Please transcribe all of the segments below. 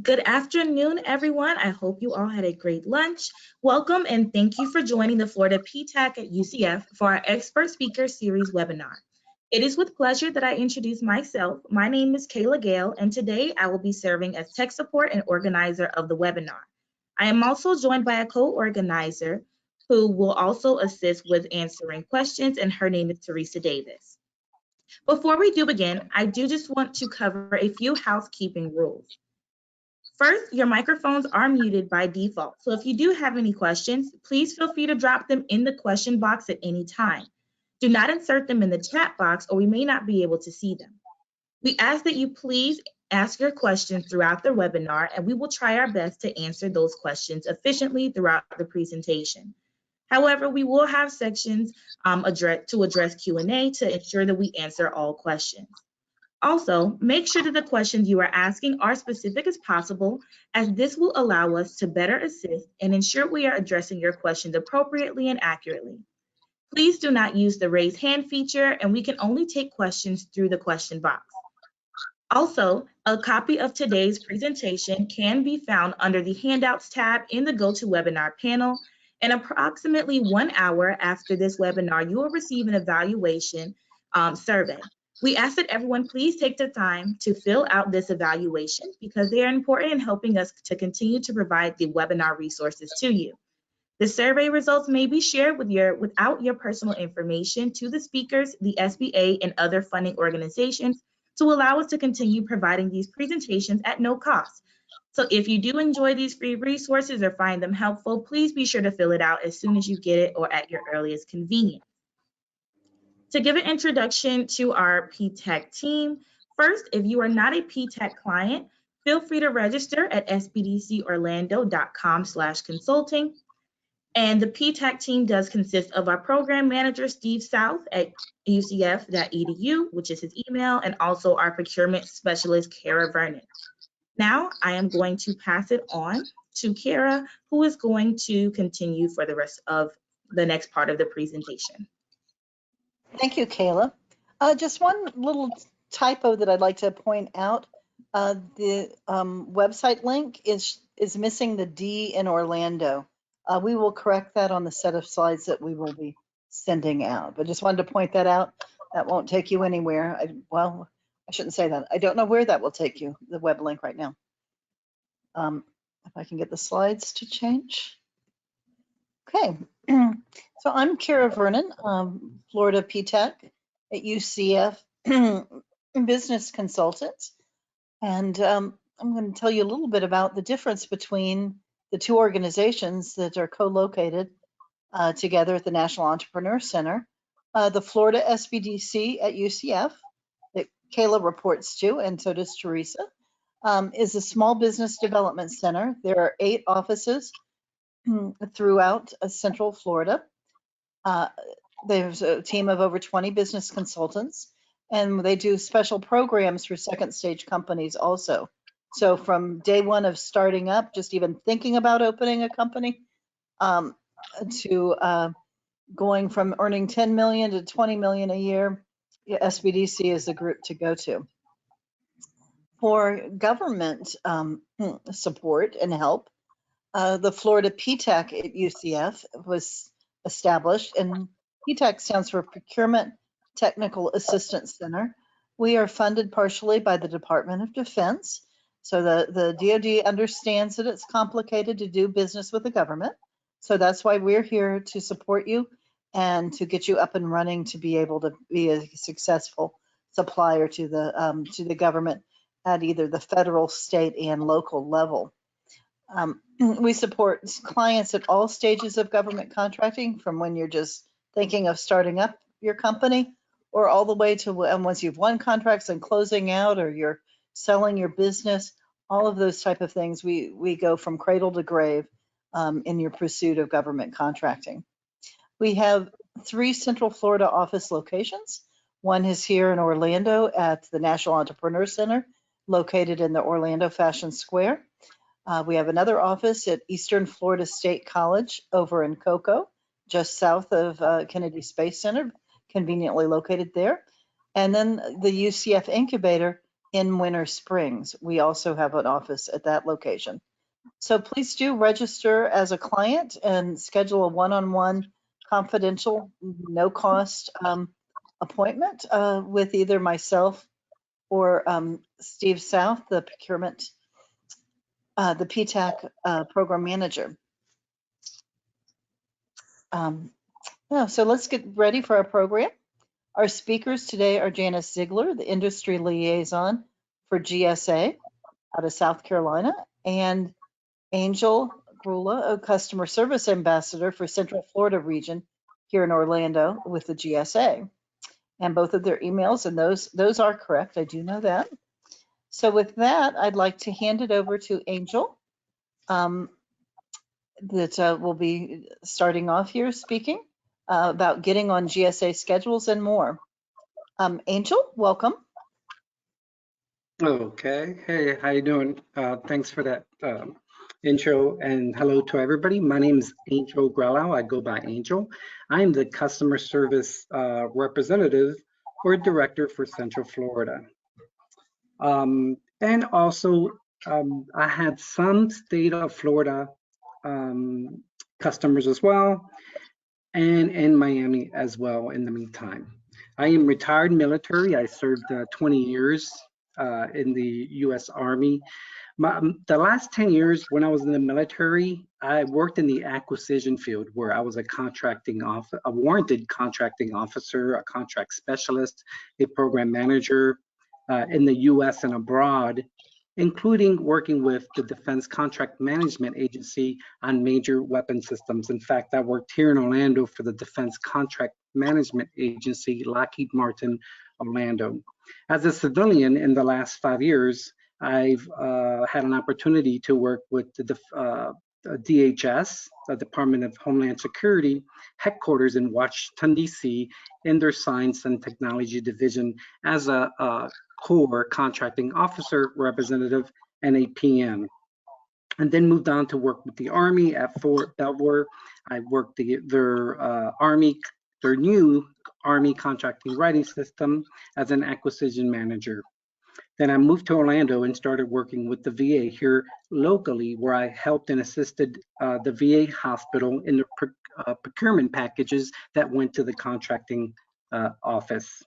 Good afternoon, everyone. I hope you all had a great lunch. Welcome and thank you for joining the Florida PTAC at UCF for our Expert Speaker Series webinar. It is with pleasure that I introduce myself. My name is Kayla Gale, and today I will be serving as tech support and organizer of the webinar. I am also joined by a co-organizer who will also assist with answering questions, and her name is Teresa Davis. Before we do begin, I do just want to cover a few housekeeping rules. First, your microphones are muted by default. So if you do have any questions, please feel free to drop them in the question box at any time. Do not insert them in the chat box or we may not be able to see them. We ask that you please ask your questions throughout the webinar and we will try our best to answer those questions efficiently throughout the presentation. However, we will have sections to address Q&A to ensure that we answer all questions. Also, make sure that the questions you are asking are specific as possible, as this will allow us to better assist and ensure we are addressing your questions appropriately and accurately. Please do not use the raise hand feature, and we can only take questions through the question box. Also, a copy of today's presentation can be found under the Handouts tab in the GoToWebinar panel, and approximately 1 hour after this webinar, you will receive an evaluation survey. We ask that everyone please take the time to fill out this evaluation because they are important in helping us to continue to provide the webinar resources to you. The survey results may be shared without your personal information to the speakers, the SBA, and other funding organizations to allow us to continue providing these presentations at no cost. So if you do enjoy these free resources or find them helpful, please be sure to fill it out as soon as you get it or at your earliest convenience. To give an introduction to our PTAC team, first, if you are not a PTAC client, feel free to register at spdcorlando.com/consulting. And the PTAC team does consist of our program manager, Steve South at ucf.edu, which is his email, and also our procurement specialist, Kara Vernon. Now, I am going to pass it on to Kara, who is going to continue for the rest of the next part of the presentation. Thank you, Kayla. Just one little typo that I'd like to point out. The website link is missing the D in Orlando. We will correct that on the set of slides that we will be sending out. But just wanted to point that out. That won't take you anywhere. Well, I shouldn't say that. I don't know where that will take you, the web link right now. If I can get the slides to change. Okay. So I'm Kara Vernon, Florida PTAC at UCF business consultant. And I'm going to tell you a little bit about the difference between the two organizations that are co-located together at the National Entrepreneur Center. The Florida SBDC at UCF that Kayla reports to, and so does Teresa, is a small business development center. There are 8 offices throughout Central Florida. There's a team of over 20 business consultants, and they do special programs for second stage companies also. So from day one of starting up, just even thinking about opening a company, to going from earning 10 million to 20 million a year, SBDC is the group to go to. For government support and help, the Florida PTAC at UCF was established, and PTAC stands for Procurement Technical Assistance Center. We are funded partially by the Department of Defense. So the DoD understands that it's complicated to do business with the government. So that's why we're here to support you and to get you up and running to be able to be a successful supplier to the government at either the federal, state, and local level. We support clients at all stages of government contracting, from when you're just thinking of starting up your company, or all the way to once you've won contracts and closing out, or you're selling your business. All of those type of things, we go from cradle to grave in your pursuit of government contracting. We have 3 Central Florida office locations. One is here in Orlando at the National Entrepreneur Center, located in the Orlando Fashion Square. We have another office at Eastern Florida State College over in Cocoa, just south of Kennedy Space Center, conveniently located there. And then the UCF incubator in Winter Springs. We also have an office at that location. So please do register as a client and schedule a one-on-one confidential, no cost appointment with either myself or Steve South, the procurement, the PTAC program manager. So let's get ready for our program. Our speakers today are Janice Zeigler, the industry liaison for GSA out of South Carolina, and Angel Grula, a customer service ambassador for Central Florida region here in Orlando with the GSA. And both of their emails, and those are correct, I do know that. So with that, I'd like to hand it over to Angel that will be starting off here speaking about getting on GSA schedules and more. Angel, welcome. Okay. Hey, how you doing? Thanks for that intro, and hello to everybody. My name is Angel Grella. I go by Angel. I am the customer service representative or director for Central Florida. And also, I have some state of Florida customers as well, and in Miami as well in the meantime. I am retired military. I served 20 years in the U.S. Army. The last 10 years when I was in the military, I worked in the acquisition field where I was a warranted contracting officer, a contract specialist, a program manager in the U.S. and abroad, including working with the Defense Contract Management Agency on major weapon systems. In fact, I worked here in Orlando for the Defense Contract Management Agency, Lockheed Martin, Orlando. As a civilian in the last 5 years, I've had an opportunity to work with the DHS, the Department of Homeland Security, headquarters in Washington, D.C., in their Science and Technology Division as a core contracting officer representative and a PM. And then moved on to work with the Army at Fort Belvoir. I worked their new Army contracting writing system as an acquisition manager. Then I moved to Orlando and started working with the VA here locally, where I helped and assisted the VA hospital in the procurement packages that went to the contracting office.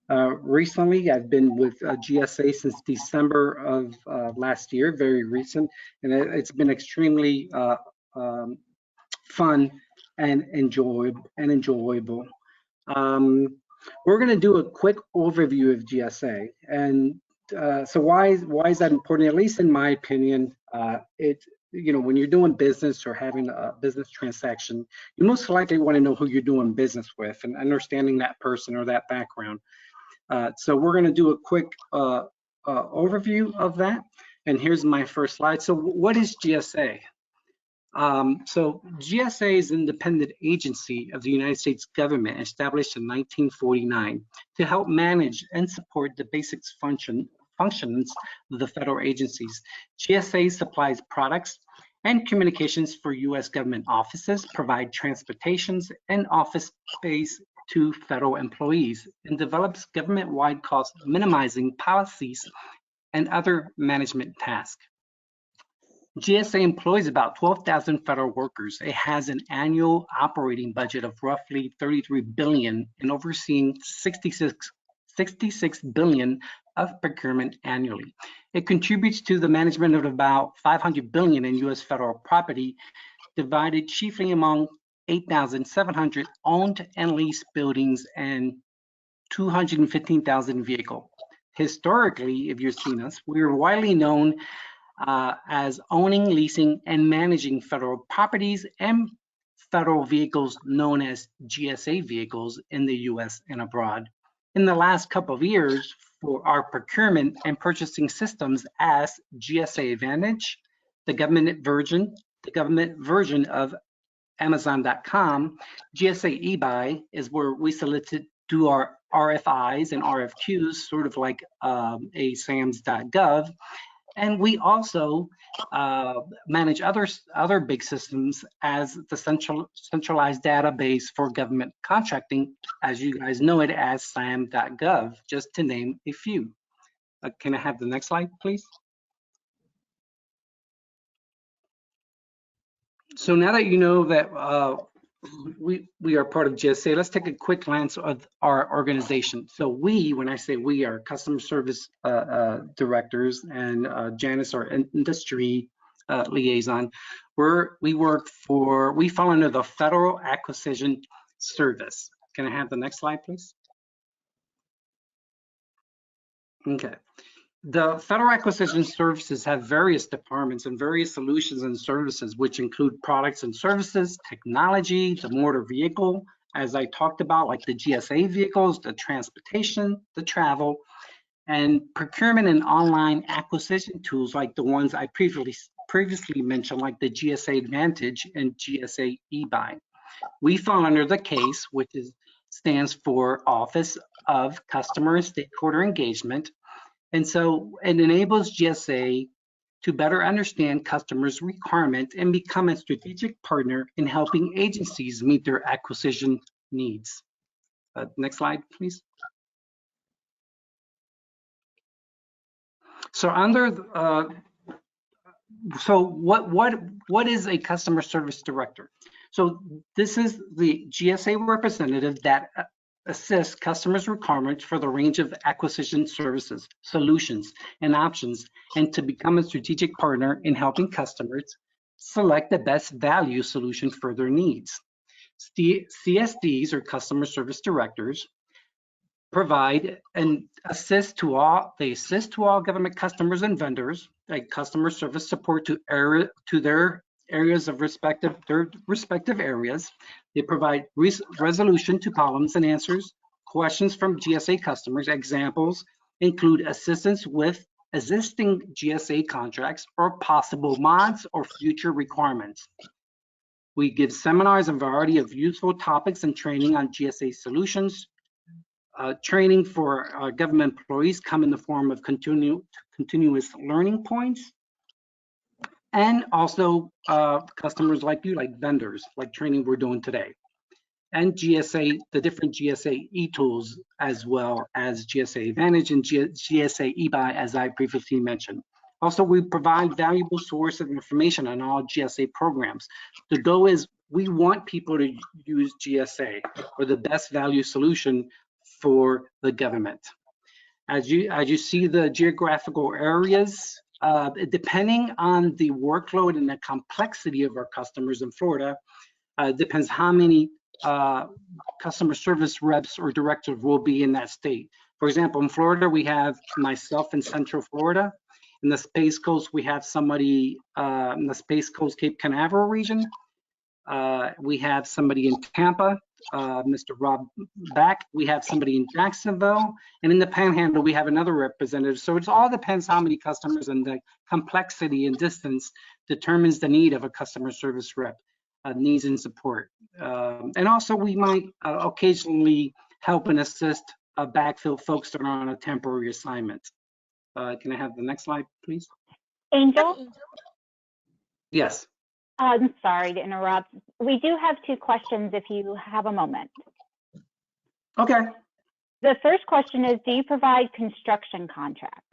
Recently, I've been with GSA since December of last year, very recent, and it's been extremely fun and enjoyable. We're going to do a quick overview of GSA, and so why is that important? At least in my opinion, when you're doing business or having a business transaction, you most likely want to know who you're doing business with and understanding that person or that background. So we're going to do a quick overview of that. And here's my first slide. So what is GSA? So GSA is an independent agency of the United States government established in 1949 to help manage and support the basic functions of the federal agencies. GSA supplies products and communications for U.S. government offices, provide transportations and office space to federal employees, and develops government-wide cost minimizing policies and other management tasks. GSA employs about 12,000 federal workers. It has an annual operating budget of roughly $33 billion and overseeing 66 billion of procurement annually. It contributes to the management of about $500 billion in U.S. federal property, divided chiefly among 8,700 owned and leased buildings and 215,000 vehicles. Historically, if you've seen us, we are widely known as owning, leasing, and managing federal properties and federal vehicles known as GSA vehicles in the U.S. and abroad. In the last couple of years, for our procurement and purchasing systems as GSA Advantage, the government version of Amazon.com, GSA eBuy is where we do our RFIs and RFQs, sort of like a SAM.gov. And we also manage other big systems as the centralized database for government contracting, as you guys know it as SAM.gov, just to name a few. Can I have the next slide, please? So now that you know that we are part of GSA, let's take a quick glance of our organization. So we, when I say we, are customer service directors, and Janice, our industry liaison. We fall under the Federal Acquisition Service. Can I have the next slide, please? Okay. The Federal Acquisition Services have various departments and various solutions and services, which include products and services, technology, the motor vehicle, as I talked about, like the GSA vehicles, the transportation, the travel, and procurement and online acquisition tools like the ones I previously mentioned, like the GSA Advantage and GSA eBuy. We fall under the CASE, which stands for Office of Customer and Stakeholder Engagement. And so it enables GSA to better understand customers' requirements and become a strategic partner in helping agencies meet their acquisition needs. Next slide, please. So what is a customer service director? So this is the GSA representative that assists customers' requirements for the range of acquisition services, solutions, and options, and to become a strategic partner in helping customers select the best value solution for their needs. CSDs, or customer service directors, provide and assist to all government customers and vendors, like customer service support to their areas of their respective areas. They provide resolution to problems and answers questions from GSA customers. Examples include assistance with existing GSA contracts or possible mods or future requirements. We give seminars on a variety of useful topics and training on GSA solutions. Training for government employees come in the form of continuous learning points. And also customers like you, like vendors, like training we're doing today. And GSA, the different GSA e-tools, as well as GSA Advantage and GSA eBuy, as I previously mentioned. Also, we provide valuable source of information on all GSA programs. The goal is we want people to use GSA for the best value solution for the government. As you see the geographical areas, depending on the workload and the complexity of our customers in Florida, depends how many customer service reps or directors will be in that state. For example, in Florida, we have myself in Central Florida. In the Space Coast, we have somebody in the Space Coast Cape Canaveral region. We have somebody in Tampa, Mr. Rob Back. We have somebody in Jacksonville, and in the Panhandle, we have another representative. So it all depends how many customers, and the complexity and distance determines the need of a customer service rep, needs and support. And also we might occasionally help and assist backfill folks that are on a temporary assignment. Can I have the next slide, please? Angel? Yes. I'm sorry to interrupt. We do have two questions if you have a moment. Okay. The first question is, do you provide construction contracts?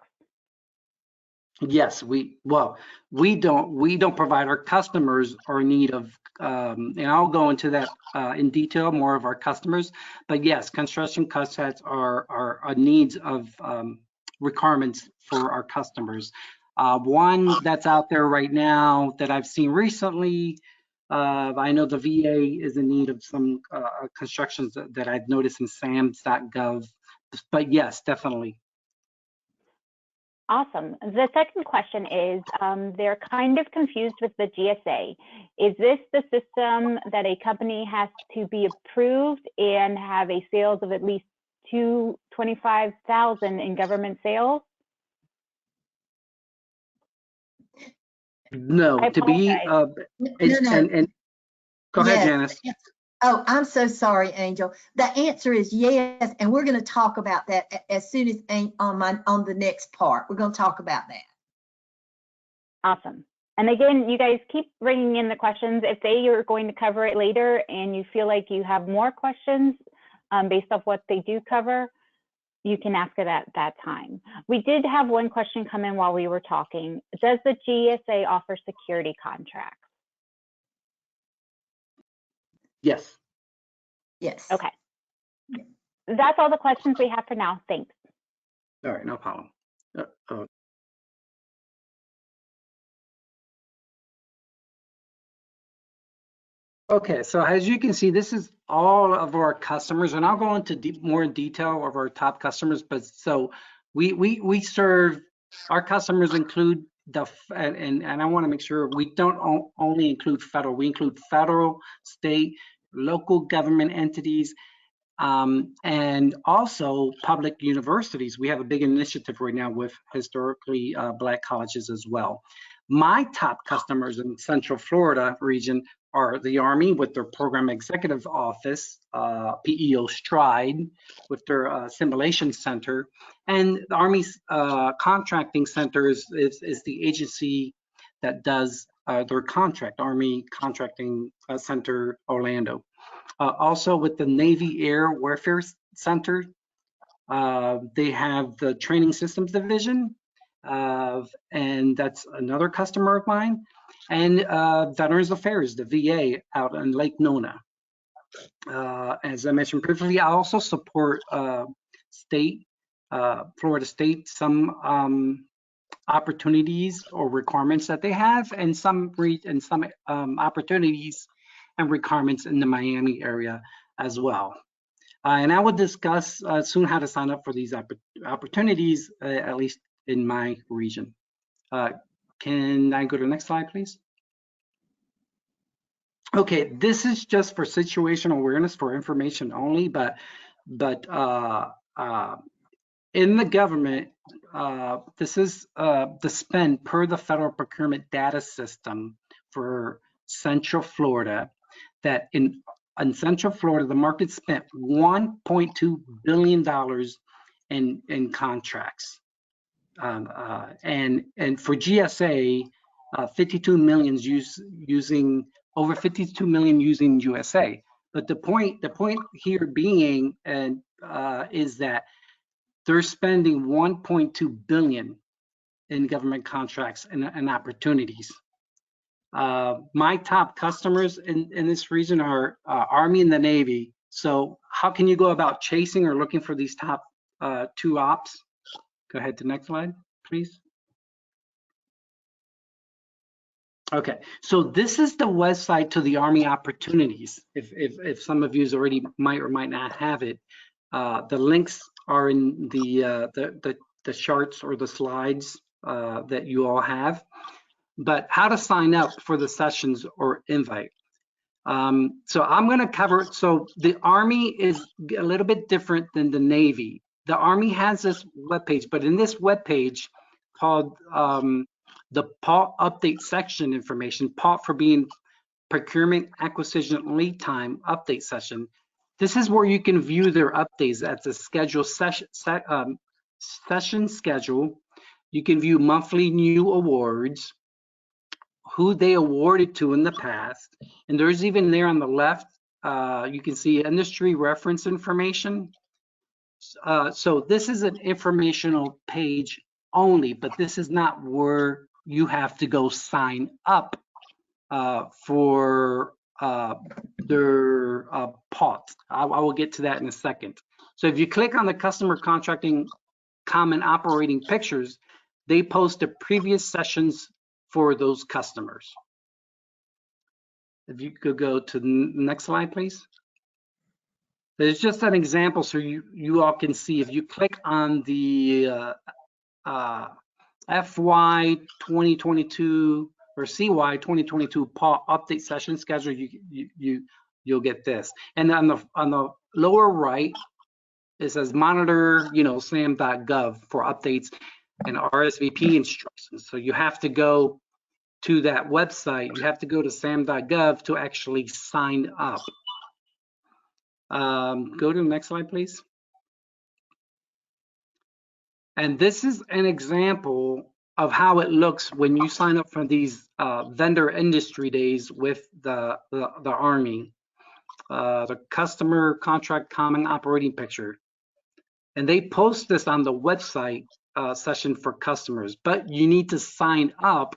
Yes, we don't provide. Our customers are in need of, and I'll go into that in detail, more of our customers, but yes, construction contracts are needs of requirements for our customers. One that's out there right now that I've seen recently, I know the VA is in need of some constructions that I've noticed in SAM.gov, but yes, definitely. Awesome. The second question is, they're kind of confused with the GSA. Is this the system that a company has to be approved and have a sales of at least $225,000 in government sales? No, to be, No. and go ahead, Yes. Janice. Oh, I'm so sorry, Angel. The answer is yes, and we're going to talk about that as soon as on the next part. We're going to talk about that. Awesome. And again, you guys keep bringing in the questions. If they are going to cover it later and you feel like you have more questions based off what they do cover, you can ask it at that time. We did have one question come in while we were talking. Does the GSA offer security contracts? Yes. Yes. Okay. That's all the questions we have for now. Thanks. All right, no problem. Okay, so as you can see, this is all of our customers, and I'll go into more in detail of our top customers. But so we serve, our customers include and I want to make sure we don't only include federal. We include federal, state, local government entities, and also public universities. We have a big initiative right now with historically Black colleges as well. My top customers in Central Florida region are the Army with their Program Executive Office, PEO Stride with their Simulation Center, and the Army's Contracting Center is the agency that does their contract, Army Contracting Center Orlando. Also with the Navy Air Warfare Center, they have the Training Systems Division, and that's another customer of mine, and Veterans Affairs, the VA out in Lake Nona. As I mentioned previously, I also support Florida State, some opportunities or requirements that they have, and some opportunities and requirements in the Miami area as well. And I will discuss soon how to sign up for these opportunities, at least in my region. Can I go to the next slide, please? Okay, this is just for situational awareness, for information only, but in the government, this is the spend per the federal procurement data system for Central Florida, that in Central Florida, the market spent $1.2 billion in contracts. And for GSA, 52 million using over 52 million using USA. But the point here being is that they're spending 1.2 billion in government contracts and opportunities. My top customers in this region are Army and the Navy. So how can you go about chasing or looking for these top two ops? Go ahead to the next slide, please. Okay, so this is the website to the Army opportunities. If some of you already might or might not have it, the links are in the charts or the slides that you all have. But how to sign up for the sessions or invite. So I'm going to cover, so the Army is a little bit different than the Navy. The Army has this webpage, but in this webpage called the PAW update section information, PAW for being Procurement Acquisition Lead Time Update Session. This is where you can view their updates at the schedule session schedule. You can view monthly new awards, who they awarded to in the past, and there's even there on the left, you can see industry reference information. So this is an informational page only, but this is not where you have to go sign up for their PAWs. I will get to that in a second. So if you click on the customer contracting common operating pictures, they post the previous sessions for those customers. If you could go to the next slide, please. There's just an example so you all can see. If you click on the FY 2022 or CY 2022 PAW update session schedule, you'll get this. And on the lower right, it says monitor, SAM.gov for updates and RSVP instructions. So you have to go to that website. You have to go to SAM.gov to actually sign up. Go to the next slide, please. And this is an example of how it looks when you sign up for these vendor industry days with the Army. The customer contract common operating picture. and they post this on the website session for customers, but you need to sign up.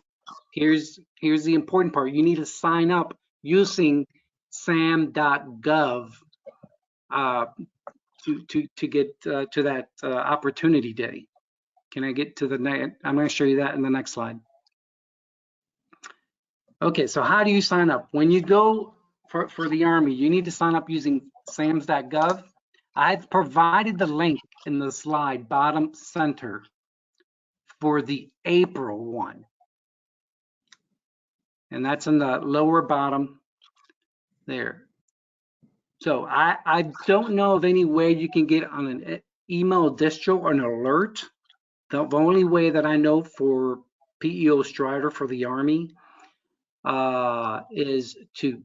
Here's the important part. You need to sign up using SAM.gov to get to that opportunity day. Can I get to the next? I'm going to show you that in the next slide. Okay, so how do you sign up? When you go for the Army, you need to sign up using SAMS.gov. I've provided the link in the slide bottom center for the April one. And that's in the lower bottom there. So I don't know of any way you can get on an email distro or an alert. The only way that I know for PEO Strider for the Army is to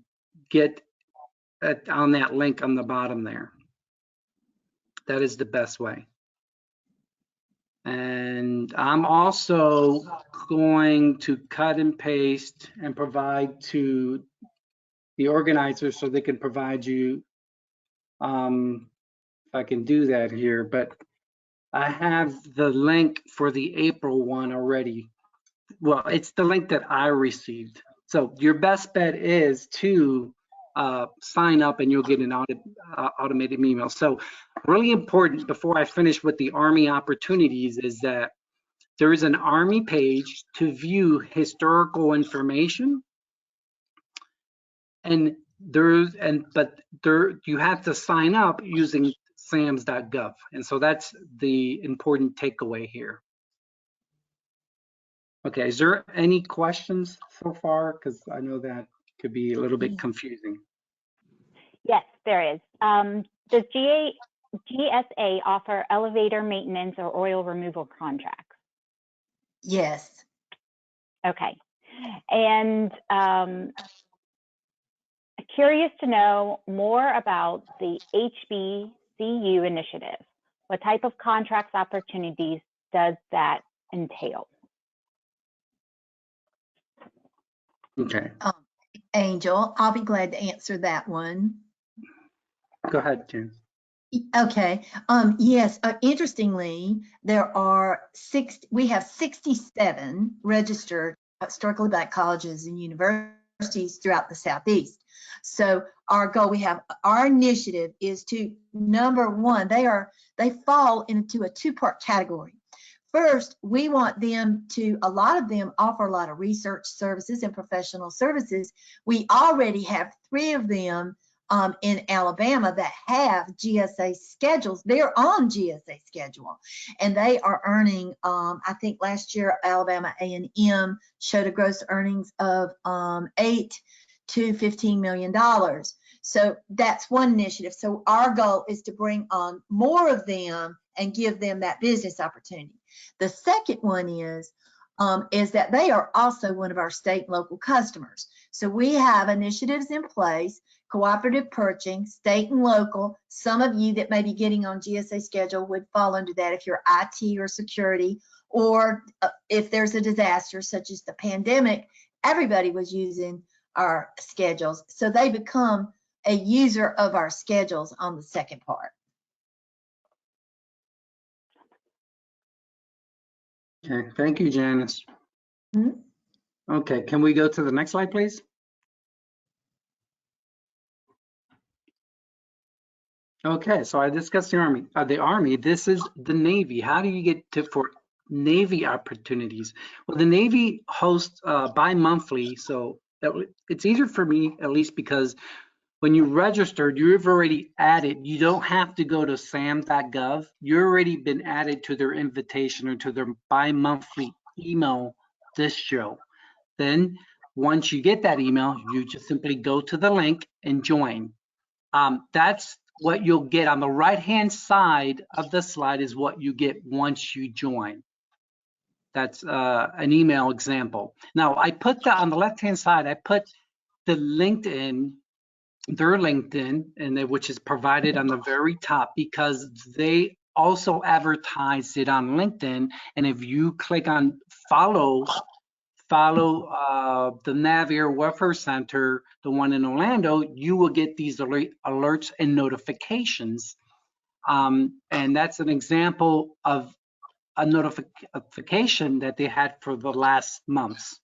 get on that link on the bottom there. That is the best way. And I'm also going to cut and paste and provide to the organizers so they can provide you, if I can do that here, but I have the link for the April one already. Well, it's the link that I received. So your best bet is to sign up and you'll get an automated email. So really important before I finish with the Army opportunities is that there is an Army page to view historical information, and you have to sign up using SAMS.gov, and so that's the important takeaway here. Okay, is there any questions so far? Because I know that could be a little bit confusing. Yes, there is. Does GSA offer elevator maintenance or oil removal contracts? Yes. Okay. And curious to know more about the HBCU initiative. What type of contracts opportunities does that entail? Okay. Angel, I'll be glad to answer that one. Go ahead, Janice. Okay. Yes. Interestingly, we have 67 registered historically Black colleges and universities throughout the Southeast. So our initiative is to, number one, they fall into a two-part category. First, we want them to, a lot of them offer a lot of research services and professional services. We already have 3 of them in Alabama that have GSA schedules. They're on GSA schedule, and they are earning, I think last year Alabama A&M showed a gross earnings of $8 to $15 million. So that's one initiative. So our goal is to bring on more of them and give them that business opportunity. The second one is that they are also one of our state and local customers. So we have initiatives in place, cooperative purchasing, state and local. Some of you that may be getting on GSA schedule would fall under that if you're IT or security, or if there's a disaster such as the pandemic, everybody was using our schedules. So they become a user of our schedules on the second part. Okay, thank you, Janice. Mm-hmm. Okay, can we go to the next slide, please? Okay, so I discussed the Army. This is the Navy. How do you get for Navy opportunities? Well, the Navy hosts bi-monthly, so it's easier for me, at least, because when you registered, you've already added. You don't have to go to SAM.gov. You've already been added to their invitation or to their bi-monthly email distro. Then once you get that email, you just simply go to the link and join. That's what you'll get on the right-hand side of the slide is what you get once you join. That's an email example. Now, I put that on the left-hand side, I put the LinkedIn, their LinkedIn, and which is provided on the very top because they also advertise it on LinkedIn. And if you click on follow the Navier Welfare Center, the one in Orlando, you will get these alerts and notifications And that's an example of a notification that they had for the last months.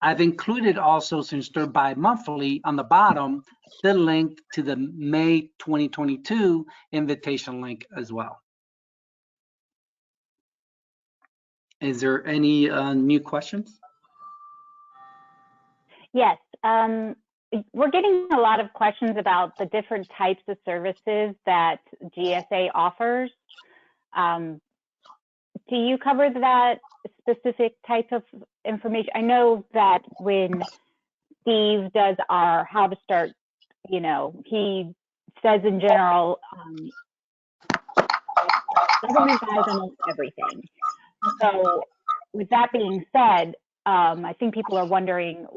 I've included also, since they're bi-monthly, on the bottom, the link to the May 2022 invitation link as well. Is there any new questions? Yes, we're getting a lot of questions about the different types of services that GSA offers. Do you cover that specific type of information? I know that when Steve does our how to start, you know, he says in general, government buys almost everything. So with that being said, I think people are wondering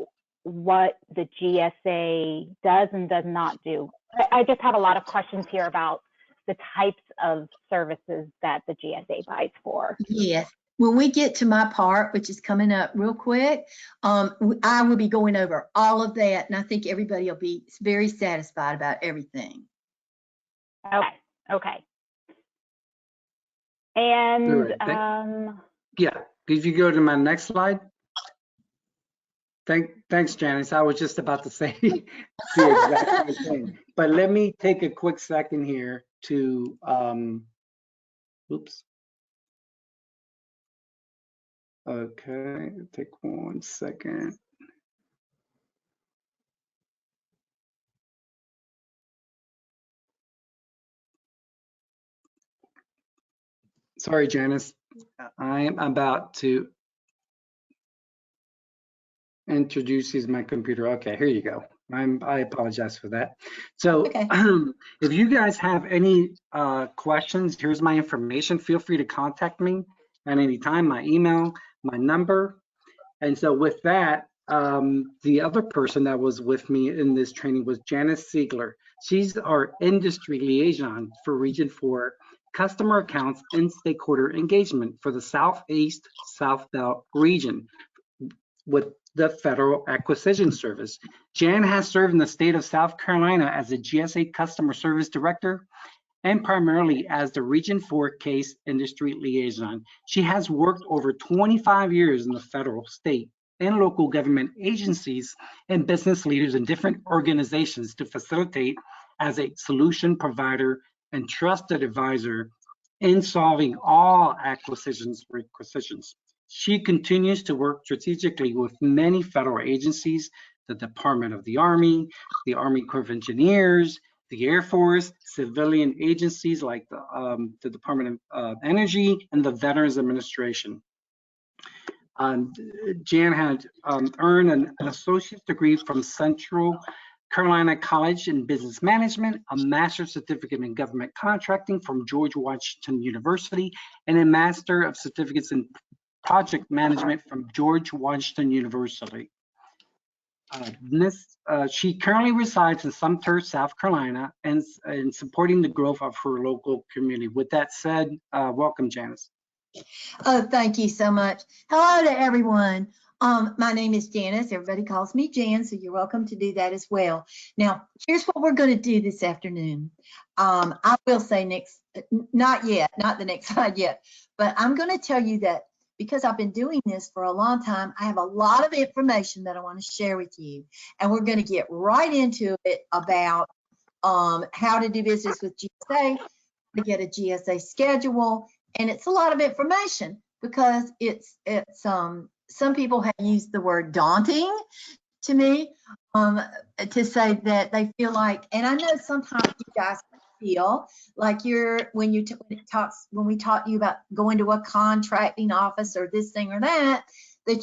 what the GSA does and does not do. I just have a lot of questions here about the types of services that the GSA buys for. Yes. When we get to my part, which is coming up real quick, I will be going over all of that, and I think everybody will be very satisfied about everything. Okay. Okay. And yeah, did you go to my next slide? Thanks, Janice. I was just about to say the exact same thing. But let me take a quick second here to, oops. Okay, take 1 second. Sorry, Janice. I'm about to introduce my computer. Okay, here you go. I apologize for that. So Okay. if you guys have any questions, here's my information. Feel free to contact me at any time, my email, my number. And so with that, the other person that was with me in this training was Janice Zeigler. She's our industry liaison for Region 4 customer accounts and stakeholder engagement for the Southeast South Belt region with the Federal Acquisition Service. Jan has served in the state of South Carolina as a GSA Customer Service Director and primarily as the Region 4 Case Industry Liaison. She has worked over 25 years in the federal, state, and local government agencies and business leaders in different organizations to facilitate as a solution provider and trusted advisor in solving all acquisitions requisitions. She continues to work strategically with many federal agencies, the Department of the Army Corps of Engineers, the Air Force, civilian agencies like the Department of Energy, and the Veterans Administration. Jan had earned an associate's degree from Central Carolina College in Business Management, a master's certificate in government contracting from George Washington University, and a master of certificates in project management from George Washington University. She currently resides in Sumter, South Carolina, and supporting the growth of her local community. With that said, welcome, Janice. Oh, thank you so much. Hello to everyone. My name is Janice. Everybody calls me Jan, so you're welcome to do that as well. Now, here's what we're going to do this afternoon. I will say not the next slide yet, but I'm going to tell you that because I've been doing this for a long time, I have a lot of information that I want to share with you. And we're going to get right into it about how to do business with GSA, to get a GSA schedule. And it's a lot of information because it's some people have used the word daunting to me to say that they feel like, and I know sometimes you guys feel like when we taught you about going to a contracting office or this thing or that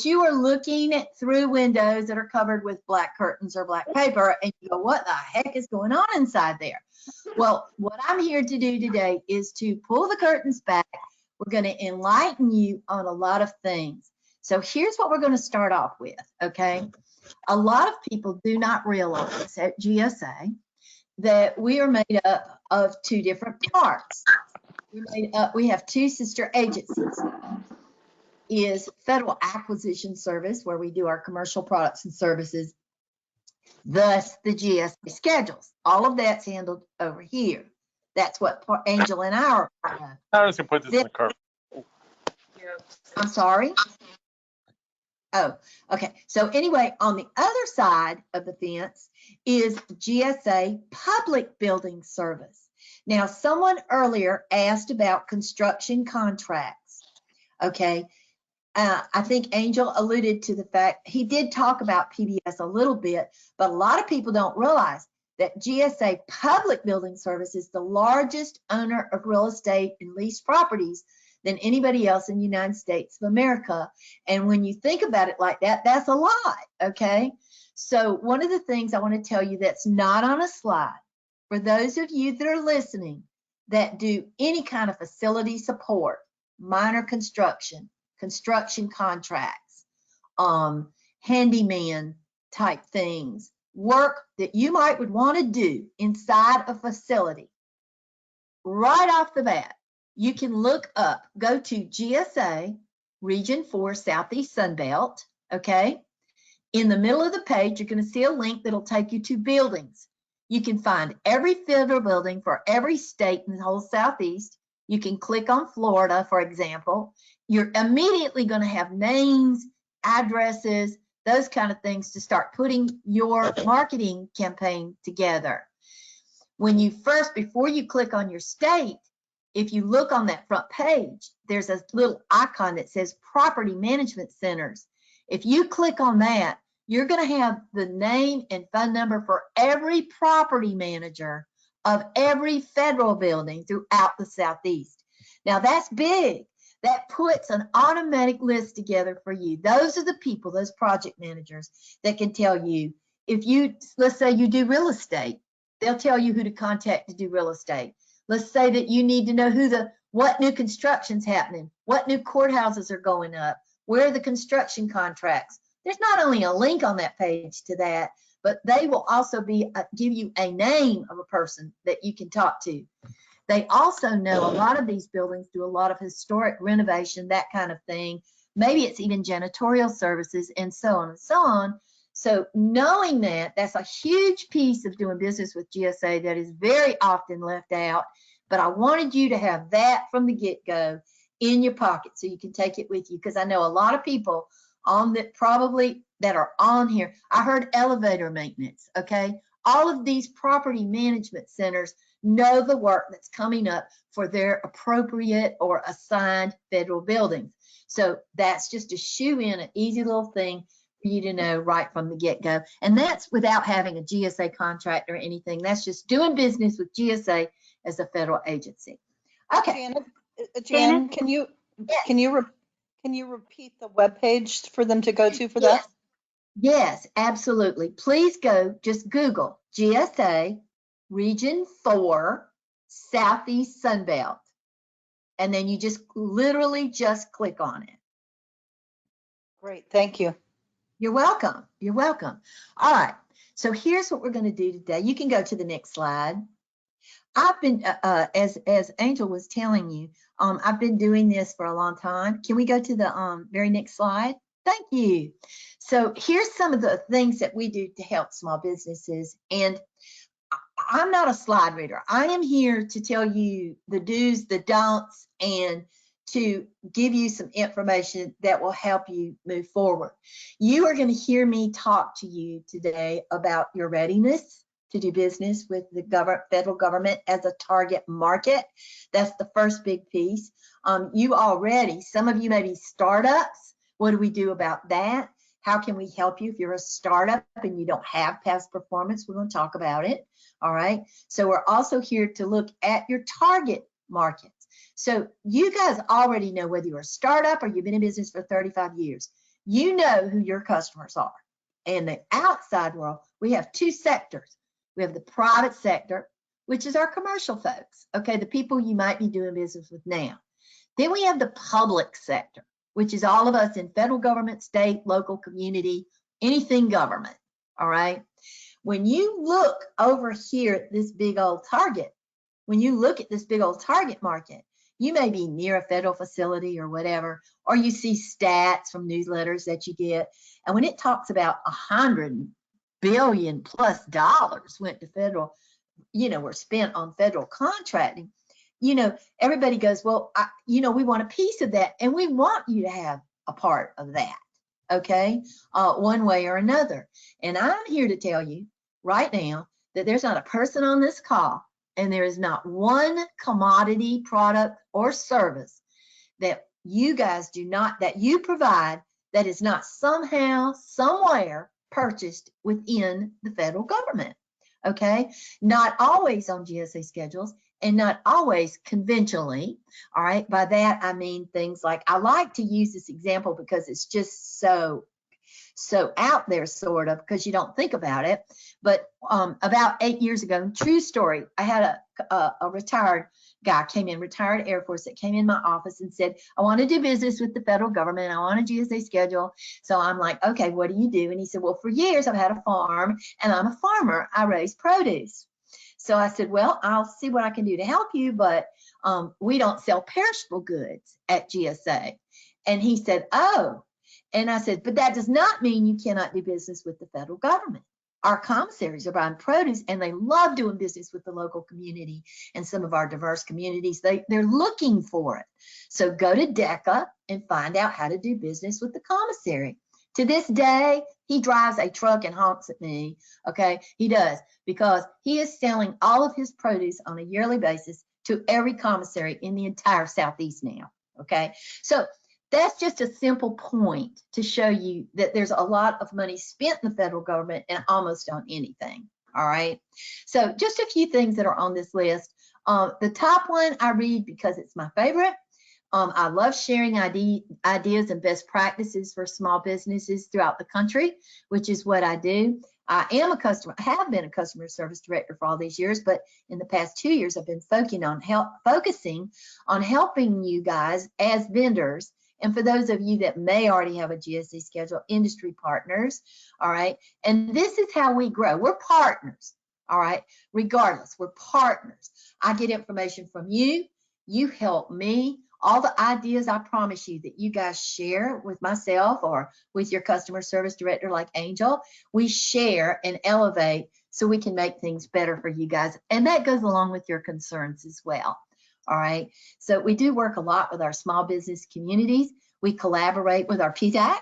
you are looking through windows that are covered with black curtains or black paper and you go, what the heck is going on inside there? Well, what I'm here to do today is to pull the curtains back. We're going to enlighten you on a lot of things. So here's what we're going to start off with, okay? A lot of people do not realize at GSA that we are made up of two different parts. We have two sister agencies. Is Federal Acquisition Service, where we do our commercial products and services, thus the GSA Schedules. All of that's handled over here. That's what Angel and I are. I was gonna put this in the car. I'm sorry. Oh, okay. So anyway, on the other side of the fence is GSA Public Building Service. Now, someone earlier asked about construction contracts. Okay. I think Angel alluded to the fact he did talk about PBS a little bit, but a lot of people don't realize that GSA Public Building Service is the largest owner of real estate and leased properties than anybody else in the United States of America. And when you think about it like that, that's a lot, okay? So one of the things I want to tell you that's not on a slide, for those of you that are listening that do any kind of facility support, minor construction, construction contracts, handyman type things, work that you might would want to do inside a facility, right off the bat, you can look up, go to GSA Region 4 Southeast Sunbelt, okay? In the middle of the page, you're going to see a link that'll take you to buildings. You can find every federal building for every state in the whole Southeast. You can click on Florida, for example. You're immediately going to have names, addresses, those kind of things to start putting your marketing campaign together. When you first, before you click on your state, if you look on that front page, there's a little icon that says Property Management Centers. If you click on that, you're going to have the name and phone number for every property manager of every federal building throughout the Southeast. Now that's big. That puts an automatic list together for you. Those are the people, those project managers that can tell you, if you, let's say you do real estate, they'll tell you who to contact to do real estate. Let's say that you need to know what new construction's happening, what new courthouses are going up, where are the construction contracts. There's not only a link on that page to that, but they will also give you a name of a person that you can talk to. They also know a lot of these buildings do a lot of historic renovation, that kind of thing. Maybe it's even janitorial services and so on and so on. So knowing that, that's a huge piece of doing business with GSA that is very often left out. But I wanted you to have that from the get-go in your pocket so you can take it with you, because I know a lot of people on that probably that are on here. I heard elevator maintenance, okay? All of these property management centers know the work that's coming up for their appropriate or assigned federal buildings. So that's just a shoe-in, an easy little thing for you to know right from the get-go. And that's without having a GSA contract or anything. That's just doing business with GSA as a federal agency. Okay. Jan, can you repeat the webpage for them to go to for that? Yes, absolutely. Please go, just Google GSA Region 4 Southeast Sunbelt. And then you just literally just click on it. Great, thank you. You're welcome. You're welcome. All right. So here's what we're going to do today. You can go to the next slide. I've been, as Angel was telling you, I've been doing this for a long time. Can we go to the very next slide? Thank you. So here's some of the things that we do to help small businesses. And I'm not a slide reader. I am here to tell you the do's, the don'ts, and to give you some information that will help you move forward. You are going to hear me talk to you today about your readiness to do business with the federal government as a target market. That's the first big piece. You already, some of you may be startups. What do we do about that? How can we help you if you're a startup and you don't have past performance? We're going to talk about it. All right. So we're also here to look at your target markets. So you guys already know whether you're a startup or you've been in business for 35 years, you know who your customers are. In the outside world, we have two sectors. We have the private sector, which is our commercial folks, okay, the people you might be doing business with now. Then we have the public sector, which is all of us in federal government, state, local, community, anything government, all right? When you look over here at this big old target, when you look at this big old target market, you may be near a federal facility or whatever, or you see stats from newsletters that you get. And when it talks about $100 billion+ went to federal, were spent on federal contracting, everybody goes, well, we want a piece of that, and we want you to have a part of that, okay, one way or another. And I'm here to tell you right now that there's not a person on this call, and there is not one commodity, product, or service that you guys that you provide that is not somehow, somewhere purchased within the federal government, okay? Not always on GSA schedules, and not always conventionally, all right? By that, I mean things like, I like to use this example because it's just so out there, sort of, because you don't think about it. But about 8 years ago, true story, I had a retired guy retired Air Force, that came in my office and said, I want to do business with the federal government. I want a GSA schedule. So I'm like, okay, what do you do? And he said, well, for years I've had a farm, and I'm a farmer. I raise produce. So I said, well, I'll see what I can do to help you, but we don't sell perishable goods at GSA. And he said, oh. And I said, but that does not mean you cannot do business with the federal government. Our commissaries are buying produce, and they love doing business with the local community and some of our diverse communities. They're looking for it. So go to DECA and find out how to do business with the commissary. To this day, he drives a truck and honks at me, okay? He does, because he is selling all of his produce on a yearly basis to every commissary in the entire Southeast now, okay? So that's just a simple point to show you that there's a lot of money spent in the federal government and almost on anything, all right? So just a few things that are on this list. The top one I read because it's my favorite. I love sharing ideas and best practices for small businesses throughout the country, which is what I do. I have been a customer service director for all these years, but in the past 2 years, I've been focusing on helping you guys as vendors. And for those of you that may already have a GSA schedule, industry partners, all right? And this is how we grow. We're partners, all right? Regardless, we're partners. I get information from you. You help me. All the ideas, I promise you, that you guys share with myself or with your customer service director like Angel, we share and elevate so we can make things better for you guys. And that goes along with your concerns as well. All right. So we do work a lot with our small business communities. We collaborate with our PTACs